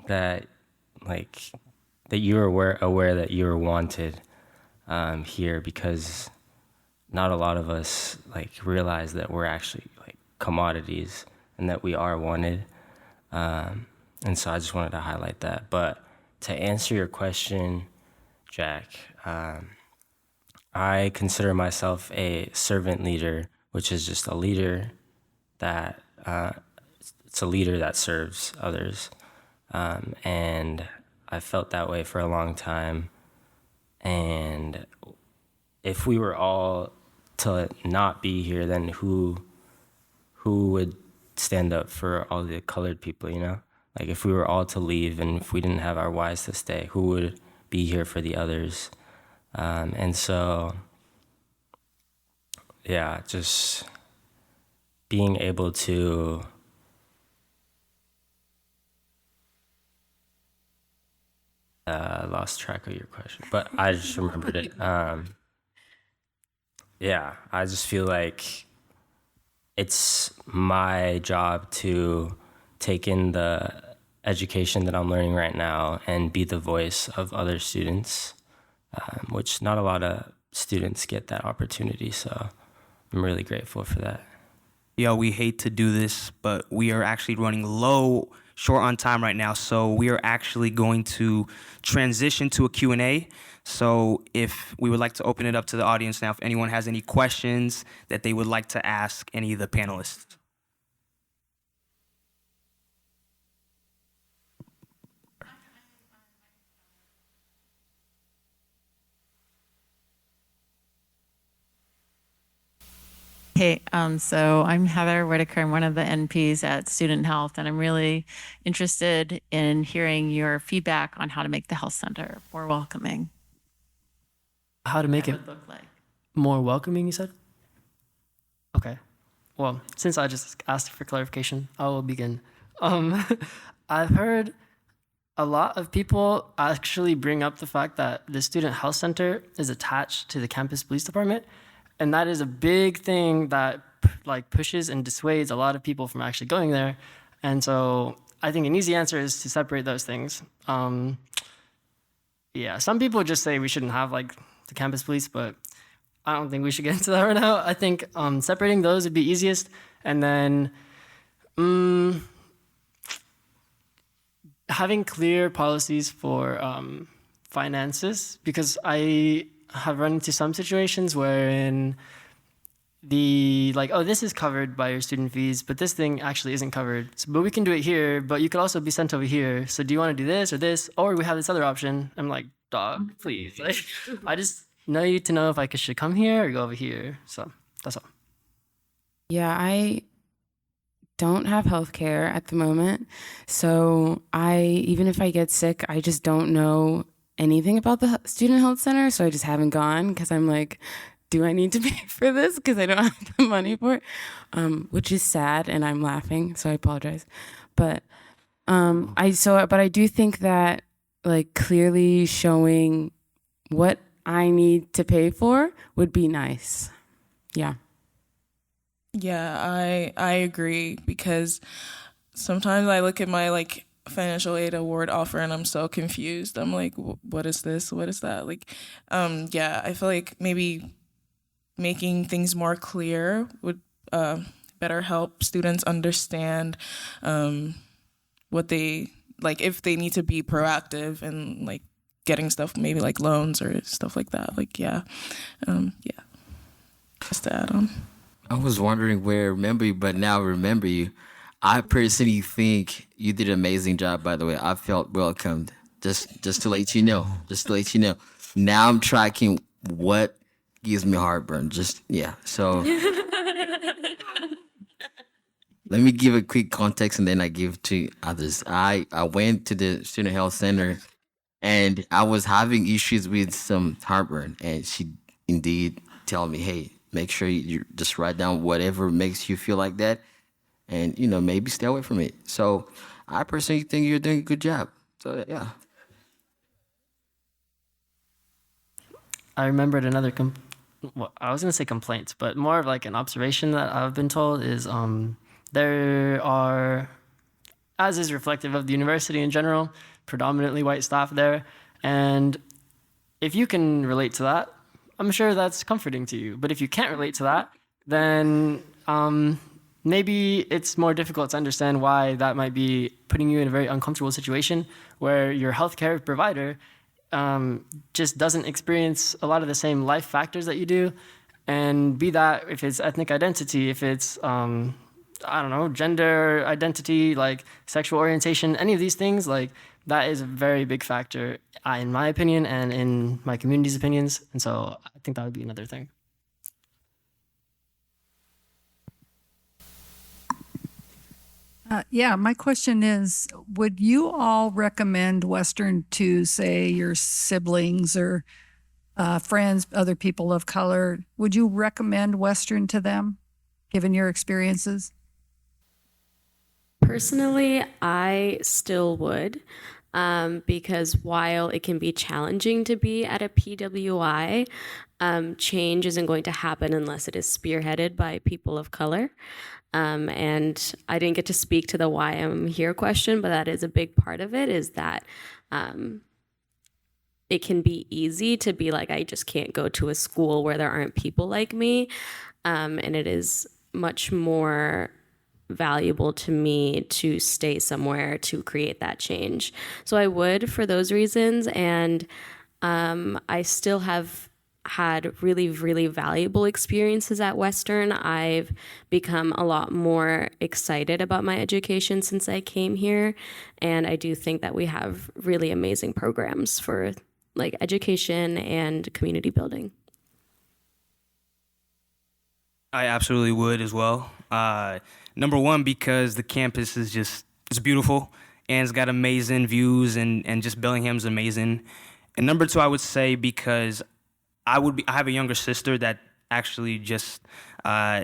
that, like, that you were aware that you were wanted here, because not a lot of us like realize that we're actually like commodities and that we are wanted. And so I just wanted to highlight that. But to answer your question, Jack, I consider myself a servant leader, which is just a leader that it's a leader that serves others. And I felt that way for a long time. And if we were all to not be here, then who would stand up for all the colored people, you know? Like, if we were all to leave and if we didn't have our wives to stay, who would be here for the others? And so, yeah, just being able to lost track of your question, but I just remembered it. Yeah, I just feel like it's my job to take in the education that I'm learning right now and be the voice of other students, which not a lot of students get that opportunity. So I'm really grateful for that. Yo, we hate to do this, but we are actually running short on time right now. So we are actually going to transition to a Q&A. So if we would like to open it up to the audience now, if anyone has any questions that they would like to ask any of the panelists. Hey, so I'm Heather Whitaker. I'm one of the NPs at Student Health, and I'm really interested in hearing your feedback on how to make the health center more welcoming. How to make it What would look like. more welcoming, you said? Okay. Well, since I just asked for clarification, I will begin. I've heard a lot of people actually bring up the fact that the Student Health Center is attached to the campus police department. And that is a big thing that like pushes and dissuades a lot of people from actually going there. And so I think an easy answer is to separate those things. Yeah, some people just say we shouldn't have like the campus police, but I don't think we should get into that right now. I think separating those would be easiest. And then having clear policies for finances, because I have run into some situations wherein this is covered by your student fees, but this thing actually isn't covered. So, but we can do it here, but you could also be sent over here. So do you want to do this or this? Or we have this other option. I'm like, dog, please. Like, I just need to know if I should come here or go over here. So that's all. Yeah, I don't have health care at the moment. So even if I get sick, I just don't know anything about the student health center. So I just haven't gone because I'm like, do I need to pay for this? Because I don't have the money for it, which is sad, and I'm laughing, so I apologize. But I do think that like clearly showing what I need to pay for would be nice. Yeah. Yeah, I agree, because sometimes I look at my like financial aid award offer and I'm so confused. I'm like, what is this? What is that? Like, yeah, I feel like maybe making things more clear would better help students understand what they like, if they need to be proactive and like getting stuff, maybe like loans or stuff like that. Like, yeah, just to add on. I was wondering where remember you, but now remember you. I personally think you did an amazing job, by the way. I felt welcomed. Just to let you know. Just to let you know. Now I'm tracking what gives me heartburn. So let me give a quick context and then I give to others. I went to the student health center and I was having issues with some heartburn, and she indeed told me, "Hey, make sure you just write down whatever makes you feel like that, and maybe stay away from it." So I personally think you're doing a good job. So yeah. I remembered another, well, I was going to say complaints, but more of like an observation that I've been told is there are, as is reflective of the university in general, predominantly white staff there. And if you can relate to that, I'm sure that's comforting to you. But if you can't relate to that, then maybe it's more difficult to understand why that might be putting you in a very uncomfortable situation where your healthcare provider just doesn't experience a lot of the same life factors that you do. And be that if it's ethnic identity, if it's, I don't know, gender identity, like sexual orientation, any of these things, like that is a very big factor, in my opinion and in my community's opinions. And so I think that would be another thing. Yeah, my question is, would you all recommend Western to, say, your siblings or friends, other people of color? Would you recommend Western to them, given your experiences? Personally, I still would, because while it can be challenging to be at a PWI, change isn't going to happen unless it is spearheaded by people of color. And I didn't get to speak to the why I'm here question, but that is a big part of it, is that it can be easy to be like, I just can't go to a school where there aren't people like me. And it is much more valuable to me to stay somewhere to create that change. So I would, for those reasons. And I still have had really, really valuable experiences at Western. I've become a lot more excited about my education since I came here. And I do think that we have really amazing programs for like education and community building. I absolutely would as well. Number one, because the campus is it's beautiful and it's got amazing views and just Bellingham's amazing. And number two, I would say because I have a younger sister that actually just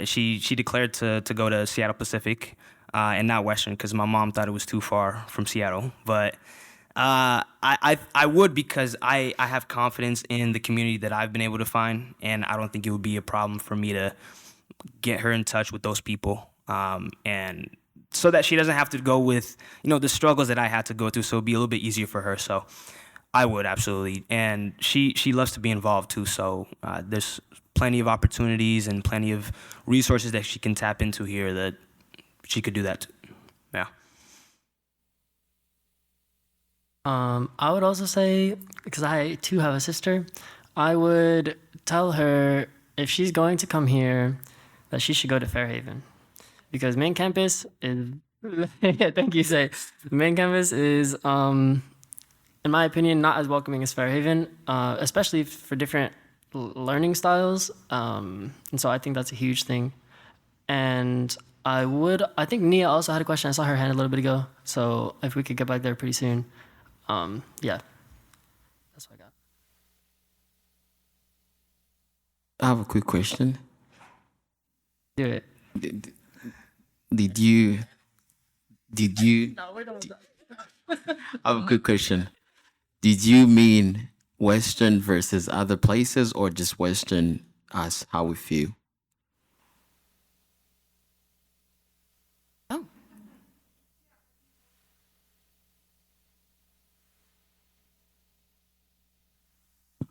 she declared to go to Seattle Pacific and not Western because my mom thought it was too far from Seattle. But I would, because I have confidence in the community that I've been able to find, and I don't think it would be a problem for me to get her in touch with those people, and so that she doesn't have to go with the struggles that I had to go through, so it'd be a little bit easier for her. So I would absolutely, and she loves to be involved too. So there's plenty of opportunities and plenty of resources that she can tap into here that she could do that too. Yeah. I would also say, because I too have a sister, I would tell her if she's going to come here that she should go to Fairhaven, because main campus is yeah, thank you, Say. The main campus is in my opinion, not as welcoming as Fairhaven, especially for different learning styles. And so I think that's a huge thing. And I think Nia also had a question. I saw her hand a little bit ago. So if we could get back there pretty soon. Yeah, that's what I got. I have a quick question. Do it. Did you? No, we're done with that. I have a quick question. Did you mean Western versus other places, or just Western as how we feel? Oh.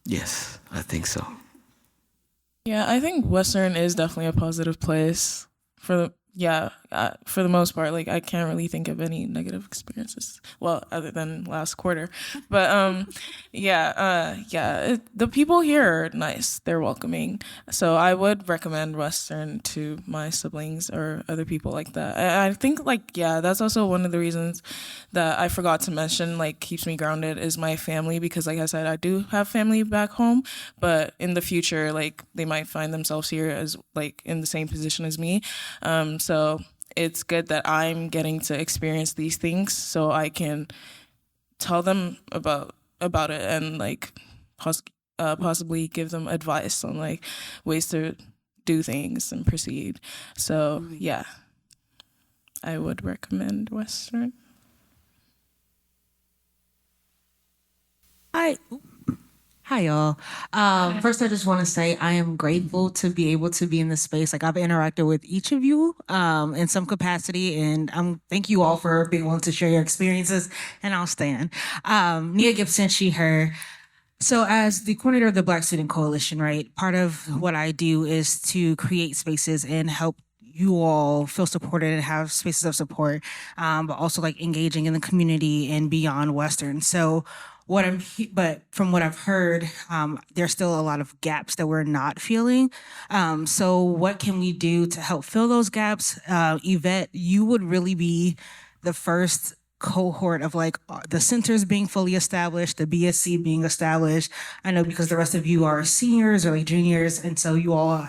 Yes, I think so. Yeah, I think Western is definitely a positive place for the most part. Like, I can't really think of any negative experiences, well, other than last quarter. But the people here are nice. They're welcoming. So I would recommend Western to my siblings or other people like that. I think, that's also one of the reasons that I forgot to mention, keeps me grounded, is my family, because like I said, I do have family back home, but in the future, they might find themselves here as in the same position as me. So it's good that I'm getting to experience these things so I can tell them about it and like possibly give them advice on like ways to do things and proceed. So yeah, I would recommend Western. Hi, y'all. First, I just want to say I am grateful to be able to be in this space. Like I've interacted with each of you in some capacity, and thank you all for being willing to share your experiences. And I'll stand. Nia Gibson, she, her. So as the coordinator of the Black Student Coalition, right, part of what I do is to create spaces and help you all feel supported and have spaces of support, but also like engaging in the community and beyond Western. So but from what I've heard, there's still a lot of gaps that we're not feeling. So what can we do to help fill those gaps? Yvette, you would really be the first cohort of like the centers being fully established, the BSC being established. I know because the rest of you are seniors or like juniors, and so you all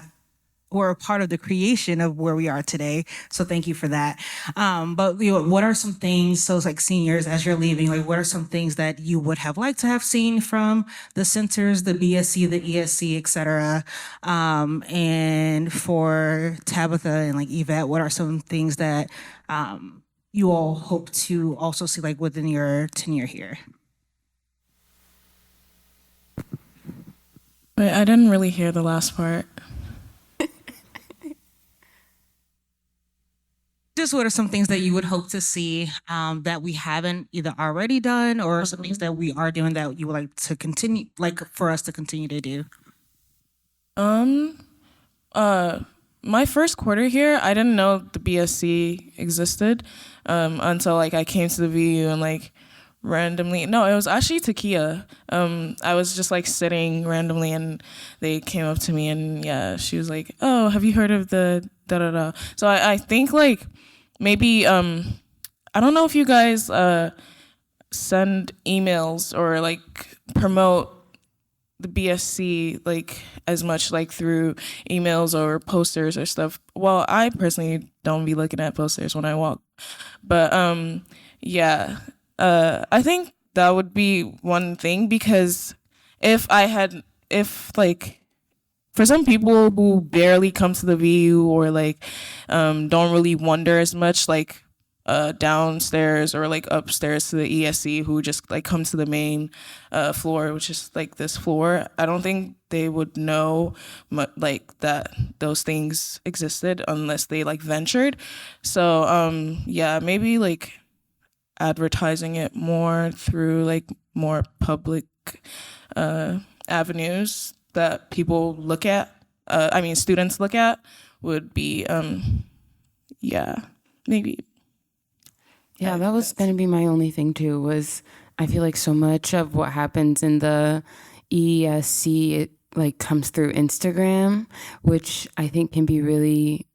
were a part of the creation of where we are today. So thank you for that. But what are some things, so it's like seniors, as you're leaving, like what are some things that you would have liked to have seen from the centers, the BSC, the ESC, et cetera? And for Tabitha and like Yvette, what are some things that you all hope to also see like within your tenure here? Wait, I didn't really hear the last part. Just what are some things that you would hope to see that we haven't either already done, or some things that we are doing that you would like to continue, like for us to continue to do? My first quarter here, I didn't know the BSC existed until like I came to the VU and like randomly, no, it was actually Takia. I was just like sitting randomly and they came up to me and yeah, she was like, oh, have you heard of the da-da-da? So I think like maybe, I don't know if you guys send emails or like promote the BSC like as much like through emails or posters or stuff. Well, I personally don't be looking at posters when I walk, but yeah. I think that would be one thing, because if like for some people who barely come to the VU or like don't really wander as much like downstairs or like upstairs to the ESC, who just like come to the main floor, which is like this floor, I don't think they would know like that those things existed unless they like ventured. So yeah, maybe like advertising it more through like more public avenues that people look at, students look at, would be yeah, maybe. Yeah, that was going to be my only thing too, was I feel like so much of what happens in the ESC, it like comes through Instagram, which I think can be really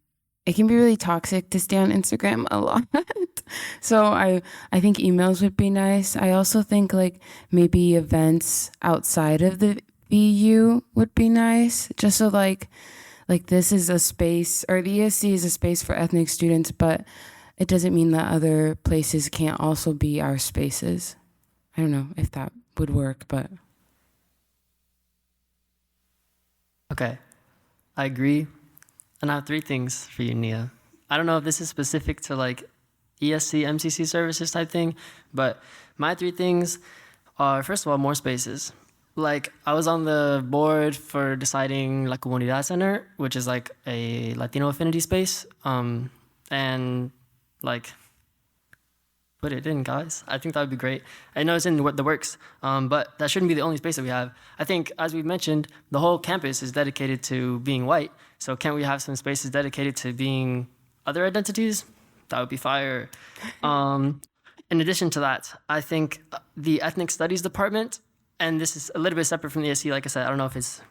toxic to stay on Instagram a lot. So I think emails would be nice. I also think like maybe events outside of the VU would be nice, just so like this is a space, or the ESC is a space for ethnic students, but it doesn't mean that other places can't also be our spaces. I don't know if that would work, but. Okay, I agree. And I have 3 things for you, Nia. I don't know if this is specific to like ESC, MCC services type thing, but my 3 things are, first of all, more spaces. Like I was on the board for deciding La Comunidad Center, which is like a Latino affinity space. And like, put it in, guys. I think that would be great. I know it's in the works, but that shouldn't be the only space that we have. I think, as we've mentioned, the whole campus is dedicated to being white. So can't we have some spaces dedicated to being other identities? That would be fire. In addition to that, I think the Ethnic Studies Department, and this is a little bit separate from the ESC, like I said, I don't know if it's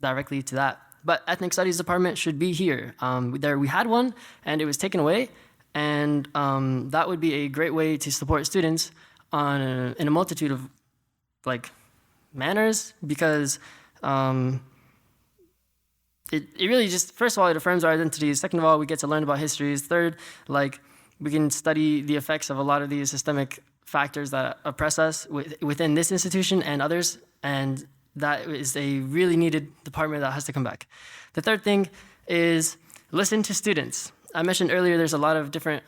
directly to that, but Ethnic Studies Department should be here. We had one, and it was taken away, and that would be a great way to support students in a multitude of like manners, because it really just, first of all, it affirms our identities. Second of all, we get to learn about histories. Third, like, we can study the effects of a lot of these systemic factors that oppress us within this institution and others, and that is a really needed department that has to come back. The third thing is listen to students. I mentioned earlier there's a lot of different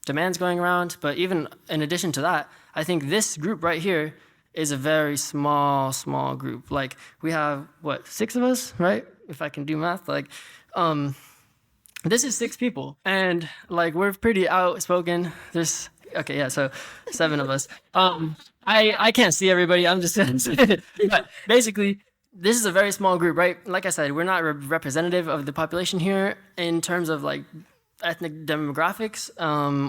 demands going around, but even in addition to that, I think this group right here is a very small group. Like, we have, 6 of us, right? If I can do math, like, this is 6 people, and like, we're pretty outspoken. There's, okay, yeah, so 7 of us. I can't see everybody, I'm just but basically, this is a very small group, right? Like I said, we're not representative of the population here in terms of like ethnic demographics,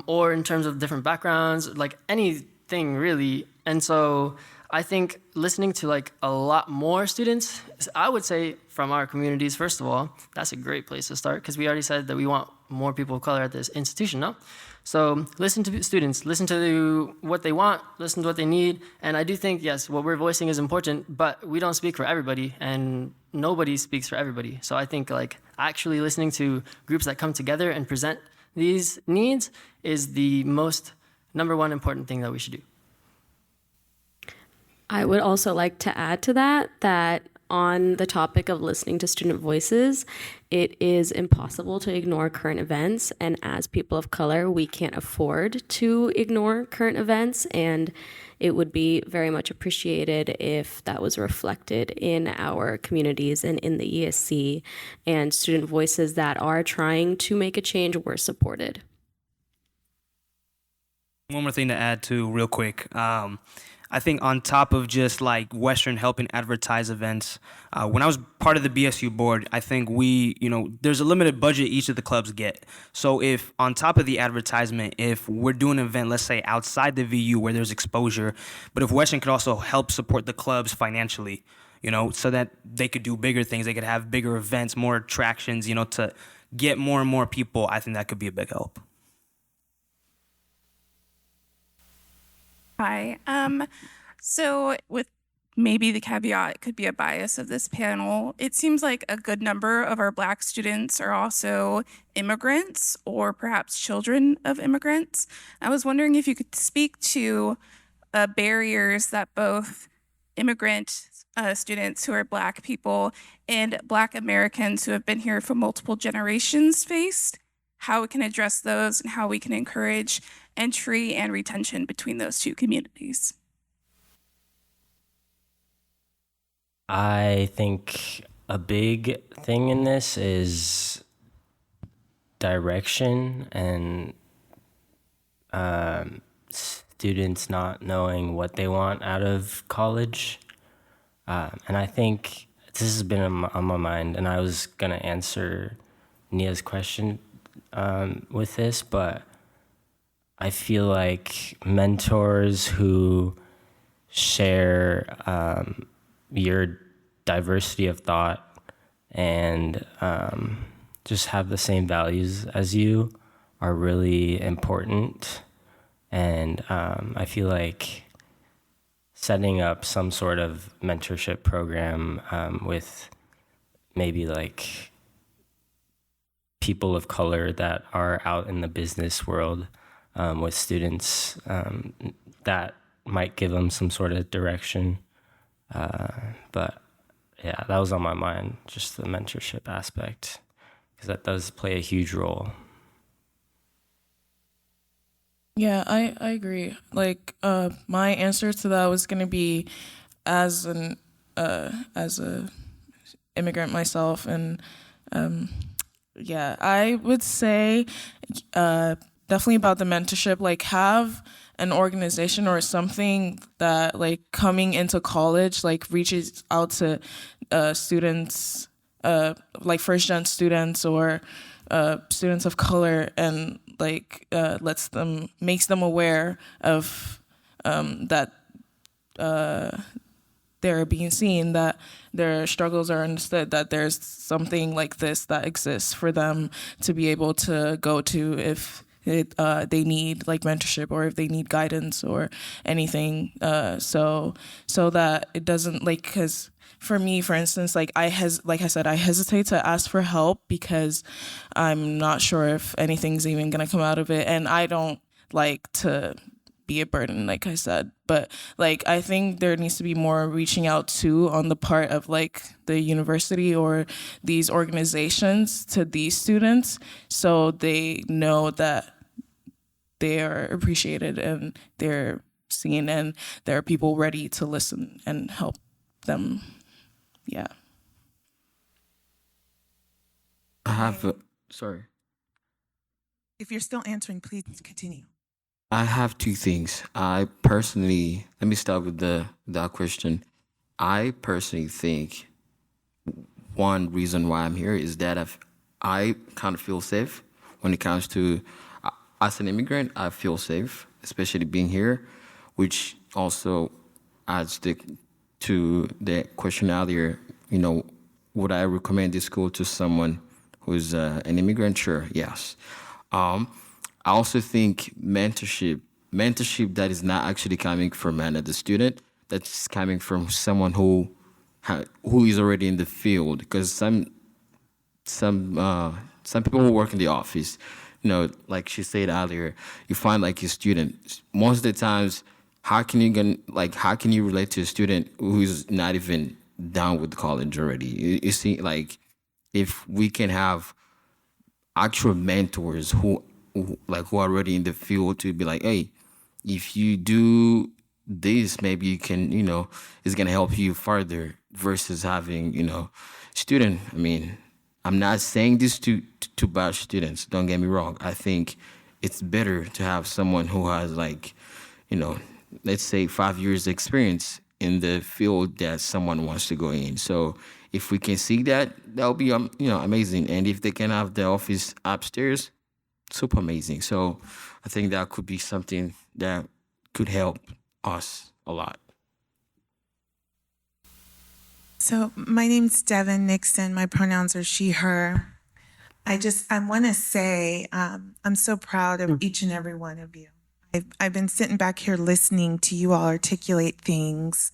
or in terms of different backgrounds, like anything really. And so I think listening to like a lot more students, I would say from our communities, first of all, that's a great place to start, because we already said that we want more people of color at this institution, no? So listen to students, listen to what they want, listen to what they need. And I do think, yes, what we're voicing is important, but we don't speak for everybody, and nobody speaks for everybody. So I think like actually listening to groups that come together and present these needs is the most number one important thing that we should do. I would also like to add to that on the topic of listening to student voices, it is impossible to ignore current events. And as people of color, we can't afford to ignore current events. And it would be very much appreciated if that was reflected in our communities and in the ESC, and student voices that are trying to make a change were supported. One more thing to add to real quick. I think on top of just like Western helping advertise events, when I was part of the BSU board, I think there's a limited budget each of the clubs get. So if on top of the advertisement, if we're doing an event, let's say outside the VU where there's exposure, but if Western could also help support the clubs financially, so that they could do bigger things, they could have bigger events, more attractions, to get more and more people, I think that could be a big help. Hi. So with maybe the caveat, it could be a bias of this panel, it seems like a good number of our Black students are also immigrants or perhaps children of immigrants. I was wondering if you could speak to barriers that both immigrant students who are Black people and Black Americans who have been here for multiple generations faced, how we can address those, and how we can encourage entry and retention between those two communities. I think a big thing in this is direction and students not knowing what they want out of college. And I think this has been on my mind, and I was going to answer Nia's question with this, but I feel like mentors who share your diversity of thought and just have the same values as you are really important. And I feel like setting up some sort of mentorship program with maybe like people of color that are out in the business world with students, that might give them some sort of direction. But yeah, that was on my mind, just the mentorship aspect, because that does play a huge role. Yeah, I agree. Like, my answer to that was gonna be, as a immigrant myself, and yeah, I would say definitely about the mentorship, like have an organization or something that like coming into college like reaches out to students, like first-gen students or students of color, and like makes them aware of that they're being seen, that their struggles are understood, that there's something like this that exists for them to be able to go to if they need like mentorship or if they need guidance or anything. So that it doesn't like, because for me, for instance, like I hesitate to ask for help because I'm not sure if anything's even gonna come out of it, and I don't like to be a burden, like I said. But like I think there needs to be more reaching out too on the part of like the university or these organizations to these students, so they know that they are appreciated and they're seen and there are people ready to listen and help them. Yeah. I have sorry. If you're still answering, please continue. I have two things. I personally, let me start with that question. I personally think one reason why I'm here is that I kind of feel safe when it comes to, as an immigrant, I feel safe, especially being here, which also adds to the question earlier, would I recommend this school to someone who's an immigrant? Sure, yes. I also think mentorship that is not actually coming from another student, that's coming from someone who is already in the field. Because some people who work in the office, like she said earlier, you find like a student. Most of the times, how can you relate to a student who's not even done with college already? You see, like if we can have actual mentors who are already in the field to be like, hey, if you do this, maybe you can, it's gonna help you further versus having, student. I mean, I'm not saying this to bash students, don't get me wrong. I think it's better to have someone who has like, let's say 5 years experience in the field that someone wants to go in. So if we can see that, that'll be, amazing. And if they can have the office upstairs, super amazing. So I think that could be something that could help us a lot. So my name's Devin Nixon. My pronouns are she, her. I want to say I'm so proud of each and every one of you. I've been sitting back here listening to you all articulate things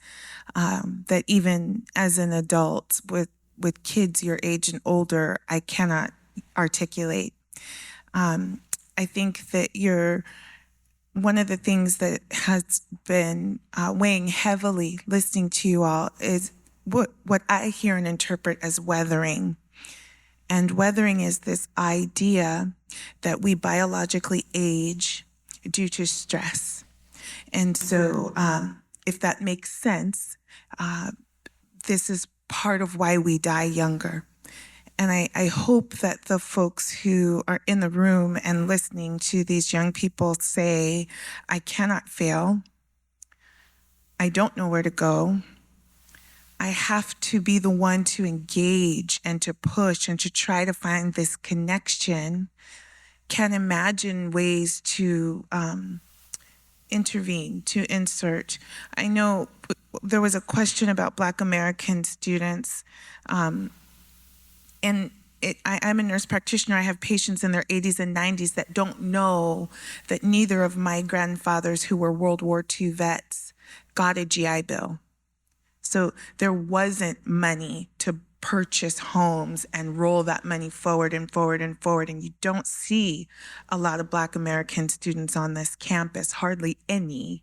that even as an adult with kids your age and older, I cannot articulate. I think that one of the things that has been weighing heavily listening to you all is what I hear and interpret as weathering. And weathering is this idea that we biologically age due to stress. And so if that makes sense, this is part of why we die younger. And I hope that the folks who are in the room and listening to these young people say, I cannot fail. I don't know where to go. I have to be the one to engage and to push and to try to find this connection, can imagine ways to intervene, to insert. I know there was a question about Black American students. I'm a nurse practitioner. I have patients in their 80s and 90s that don't know that neither of my grandfathers who were World War II vets got a GI Bill. So there wasn't money to purchase homes and roll that money forward and forward and forward. And you don't see a lot of Black American students on this campus, hardly any.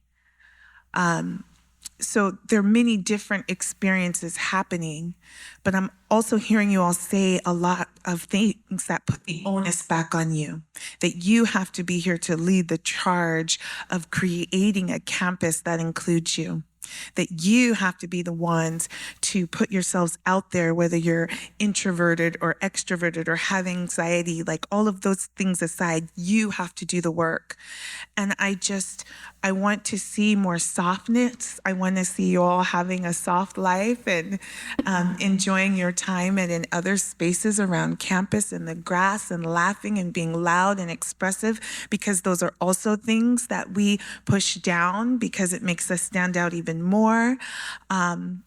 So there are many different experiences happening, but I'm also hearing you all say a lot of things that put the onus back on you, that you have to be here to lead the charge of creating a campus that includes you, that you have to be the ones to put yourselves out there, whether you're introverted or extroverted or have anxiety, like all of those things aside, you have to do the work. And I want to see more softness. I want to see you all having a soft life and enjoying your time and in other spaces around campus and the grass and laughing and being loud and expressive, because those are also things that we push down because it makes us stand out even more. I'm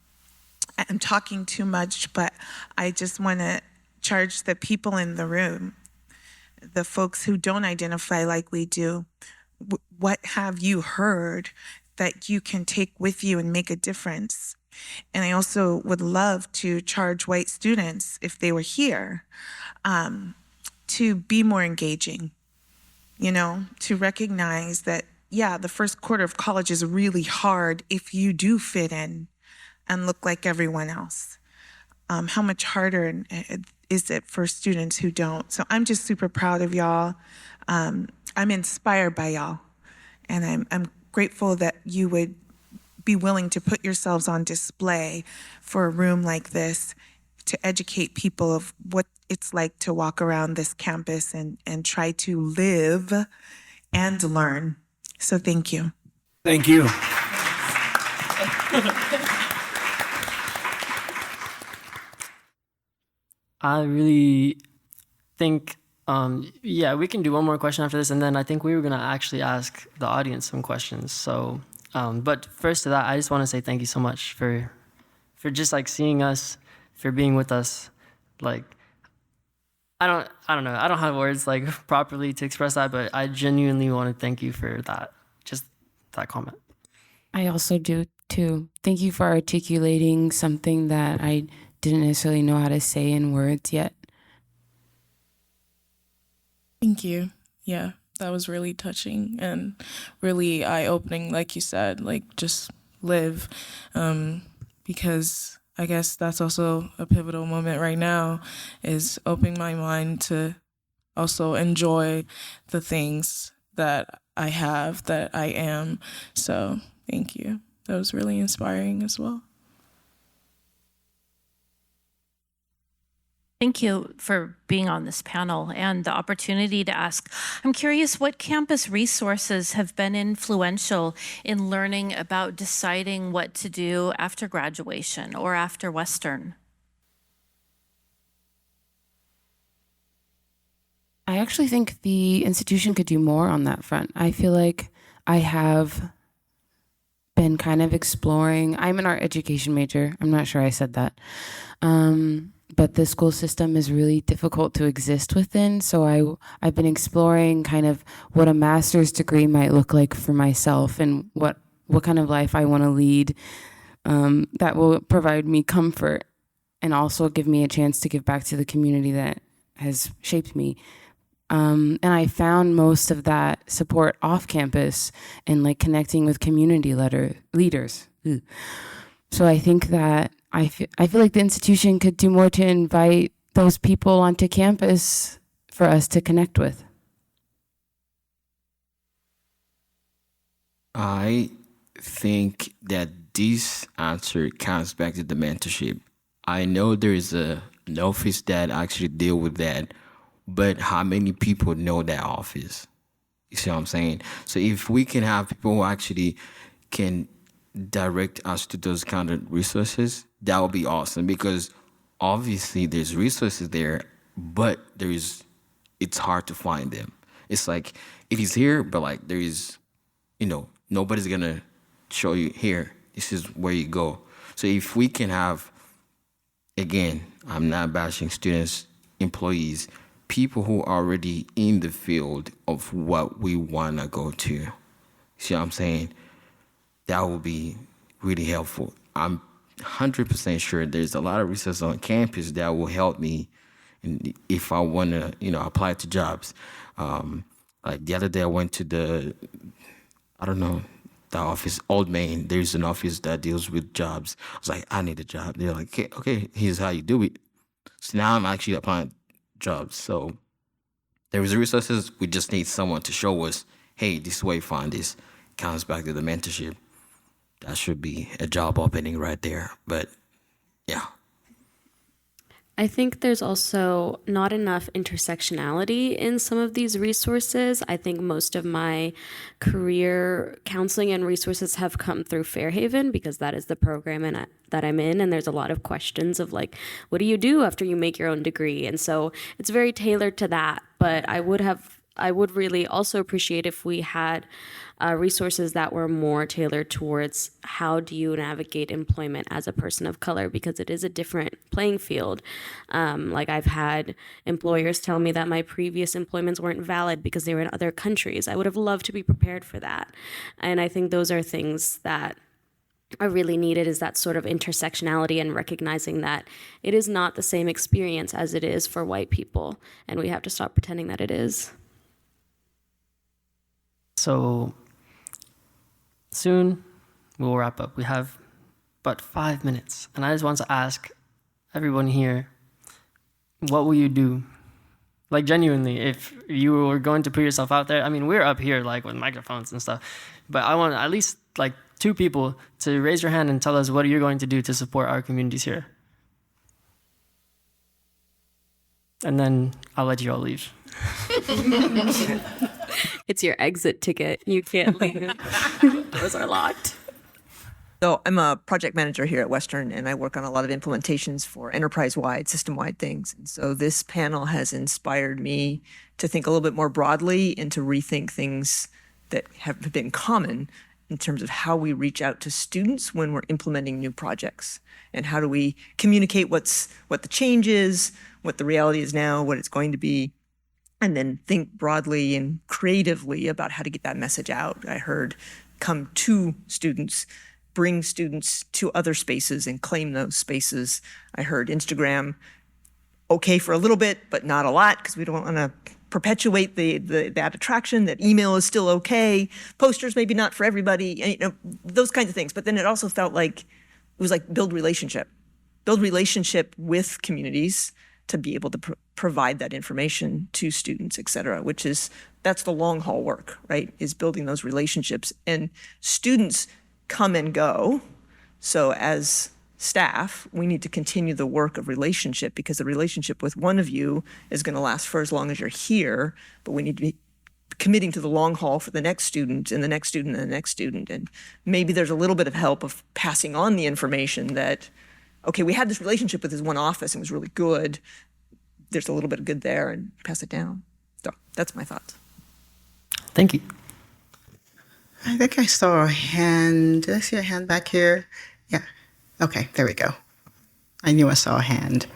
talking too much, but I just want to charge the people in the room the folks who don't identify like we do, what have you heard that you can take with you and make a difference? And I also would love to charge white students, if they were here, to be more engaging, to recognize that, yeah, the first quarter of college is really hard if you do fit in and look like everyone else. How much harder is it for students who don't? So I'm just super proud of y'all. I'm inspired by y'all. And I'm grateful that you would be willing to put yourselves on display for a room like this to educate people of what it's like to walk around this campus and try to live and learn. So thank you. Thank you. I really think, we can do one more question after this, and then I think we were gonna actually ask the audience some questions. So, but first to that, I just want to say thank you so much for just like seeing us, for being with us. Like, I don't know, I don't have words like properly to express that, but I genuinely want to thank you for that, just that comment. I also do too. Thank you for articulating something that I didn't necessarily know how to say in words yet. Thank you. Yeah, that was really touching and really eye-opening, like you said, like just live. Because I guess that's also a pivotal moment right now, is opening my mind to also enjoy the things that I have, that I am. So thank you. That was really inspiring as well. Thank you for being on this panel and the opportunity to ask. I'm curious what campus resources have been influential in learning about deciding what to do after graduation or after Western? I actually think the institution could do more on that front. I feel like I have been kind of exploring. I'm an art education major. I'm not sure I said that. But the school system is really difficult to exist within. So I've been exploring kind of what a master's degree might look like for myself and what kind of life I want to lead that will provide me comfort and also give me a chance to give back to the community that has shaped me. And I found most of that support off campus and like connecting with community leaders. So I think that I feel like the institution could do more to invite those people onto campus for us to connect with. I think that this answer comes back to the mentorship. I know there is an office that actually deal with that, but how many people know that office? You see what I'm saying? So if we can have people who actually can direct us to those kind of resources, that would be awesome, because obviously there's resources there, but it's hard to find them. It's like it is here, but like there is, nobody's gonna show you here. This is where you go. So if we can have, again, I'm not bashing students, employees, people who are already in the field of what we wanna go to. See what I'm saying? That would be really helpful. I'm 100% sure there's a lot of resources on campus that will help me if I want to, apply to jobs. Like the other day I went to the office, Old Main. There's an office that deals with jobs. I was like, I need a job. They're like, okay, here's how you do it. So now I'm actually applying jobs. So there's resources. We just need someone to show us, hey, this is where you find this. Comes back to the mentorship. That should be a job opening right there. But yeah. I think there's also not enough intersectionality in some of these resources. I think most of my career counseling and resources have come through Fairhaven because that is the program that I'm in. And there's a lot of questions of like, what do you do after you make your own degree? And so it's very tailored to that. But I would have I would really also appreciate if we had resources that were more tailored towards how do you navigate employment as a person of color, because it is a different playing field. Like I've had employers tell me that my previous employments weren't valid because they were in other countries. I would have loved to be prepared for that. And I think those are things that are really needed, is that sort of intersectionality and recognizing that it is not the same experience as it is for white people. And we have to stop pretending that it is. So soon we'll wrap up. We have but 5 minutes. And I just want to ask everyone here, what will you do? Like genuinely, if you were going to put yourself out there, I mean, we're up here like with microphones and stuff, but I want at least like 2 people to raise your hand and tell us what you're going to do to support our communities here. And then I'll let you all leave. It's your exit ticket. You can't leave. Doors are locked. So I'm a project manager here at Western, and I work on a lot of implementations for enterprise-wide, system-wide things. And so this panel has inspired me to think a little bit more broadly and to rethink things that have been common in terms of how we reach out to students when we're implementing new projects, and how do we communicate what the change is, what the reality is now, what it's going to be, and then think broadly and creatively about how to get that message out. I heard come to students, bring students to other spaces and claim those spaces. I heard Instagram okay for a little bit, but not a lot, because we don't want to perpetuate that attraction, that email is still okay, posters maybe not for everybody, and, you know, those kinds of things. But then it also felt like it was like build relationship with communities to be able to provide that information to students, et cetera, that's the long haul work, right? Is building those relationships. And students come and go. So as staff, we need to continue the work of relationship, because the relationship with one of you is going to last for as long as you're here, but we need to be committing to the long haul for the next student and the next student and the next student. And maybe there's a little bit of help of passing on the information that, okay, we had this relationship with this one office and it was really good. There's a little bit of good there, and pass it down. So that's my thoughts. Thank you. I think I saw a hand. Did I see a hand back here? Yeah. Okay, there we go. I knew I saw a hand.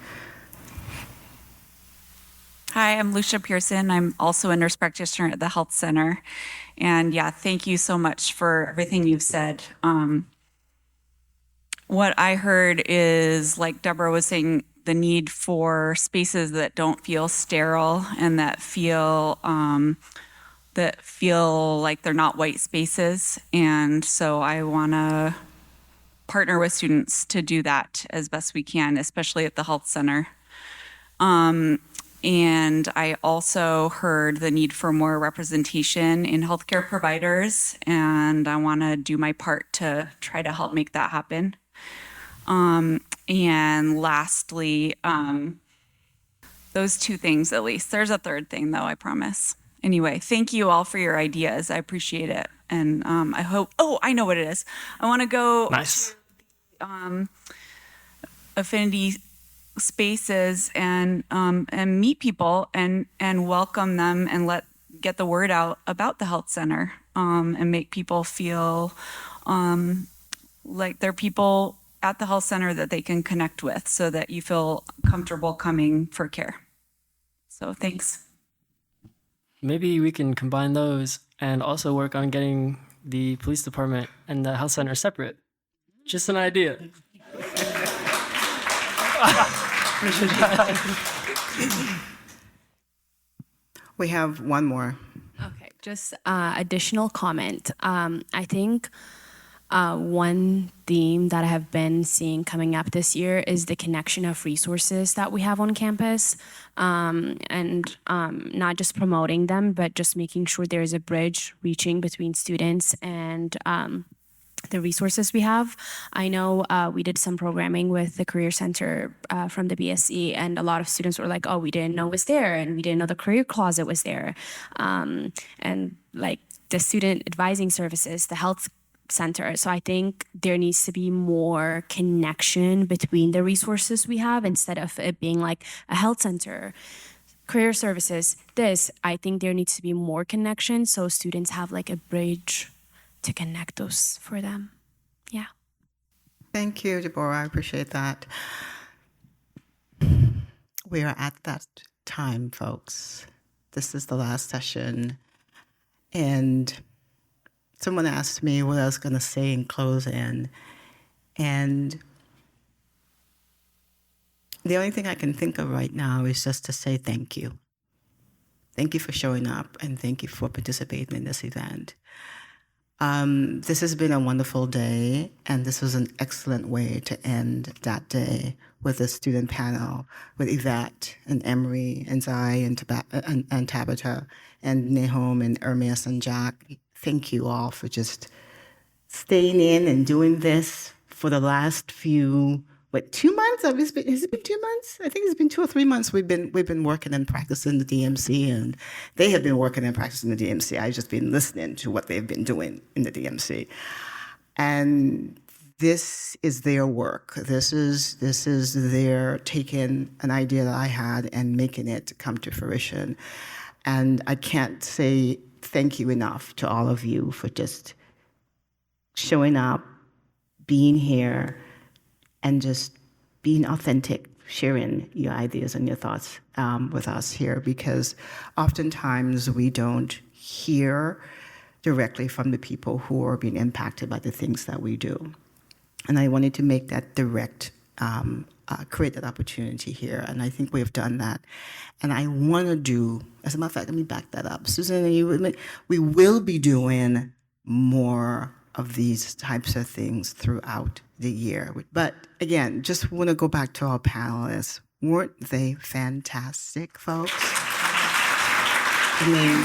Hi, I'm Lucia Pearson. I'm also a nurse practitioner at the health center. And yeah, thank you so much for everything you've said. What I heard is, like Deborah was saying, the need for spaces that don't feel sterile and that feel like they're not white spaces. And so I want to partner with students to do that as best we can, especially at the health center. And I also heard the need for more representation in healthcare providers, and I want to do my part to try to help make that happen. And lastly, those 2 things at least. There's a third thing though, I promise. Anyway, thank you all for your ideas. I appreciate it. And I hope, I know what it is. I want to go nice. To affinity spaces and meet people and welcome them and get the word out about the health center, and make people feel like they're people at the health center that they can connect with, so that you feel comfortable coming for care. So thanks. Maybe we can combine those and also work on getting the police department and the health center separate. Just an idea. We have one more. Okay, just additional comment. I think one theme that I have been seeing coming up this year is the connection of resources that we have on campus, and not just promoting them, but just making sure there is a bridge reaching between students and the resources we have. I know we did some programming with the Career Center from the BSC, and a lot of students were like, oh, we didn't know it was there, and we didn't know the career closet was there. And like the student advising services, the health center. So I think there needs to be more connection between the resources we have instead of it being like a health center career services, I think there needs to be more connection so students have like a bridge to connect those for them. Yeah. Thank you, Deborah. I appreciate that. We are at that time, folks. This is the last session. And someone asked me what I was going to say in closing. And the only thing I can think of right now is just to say thank you. Thank you for showing up and thank you for participating in this event. This has been a wonderful day, and this was an excellent way to end that day with a student panel with Yvette and Emery and Zai and Tabitha and Nahom and Ermias and Jack. Thank you all for just staying in and doing this for the last few, 2 months? Has it been 2 months? I think it's been 2 or 3 months we've been working and practicing the DMC, and they have been working and practicing the DMC. I've just been listening to what they've been doing in the DMC. And this is their work. This is their taking an idea that I had and making it come to fruition. And I can't say thank you enough to all of you for just showing up, being here, and just being authentic, sharing your ideas and your thoughts with us here, because oftentimes we don't hear directly from the people who are being impacted by the things that we do. And I wanted to make that direct, create that opportunity here, and I think we've done that. And I want to do, as a matter of fact, let me back that up. Susan, we will be doing more of these types of things throughout the year. But again, just want to go back to our panelists. Weren't they fantastic, folks? I mean,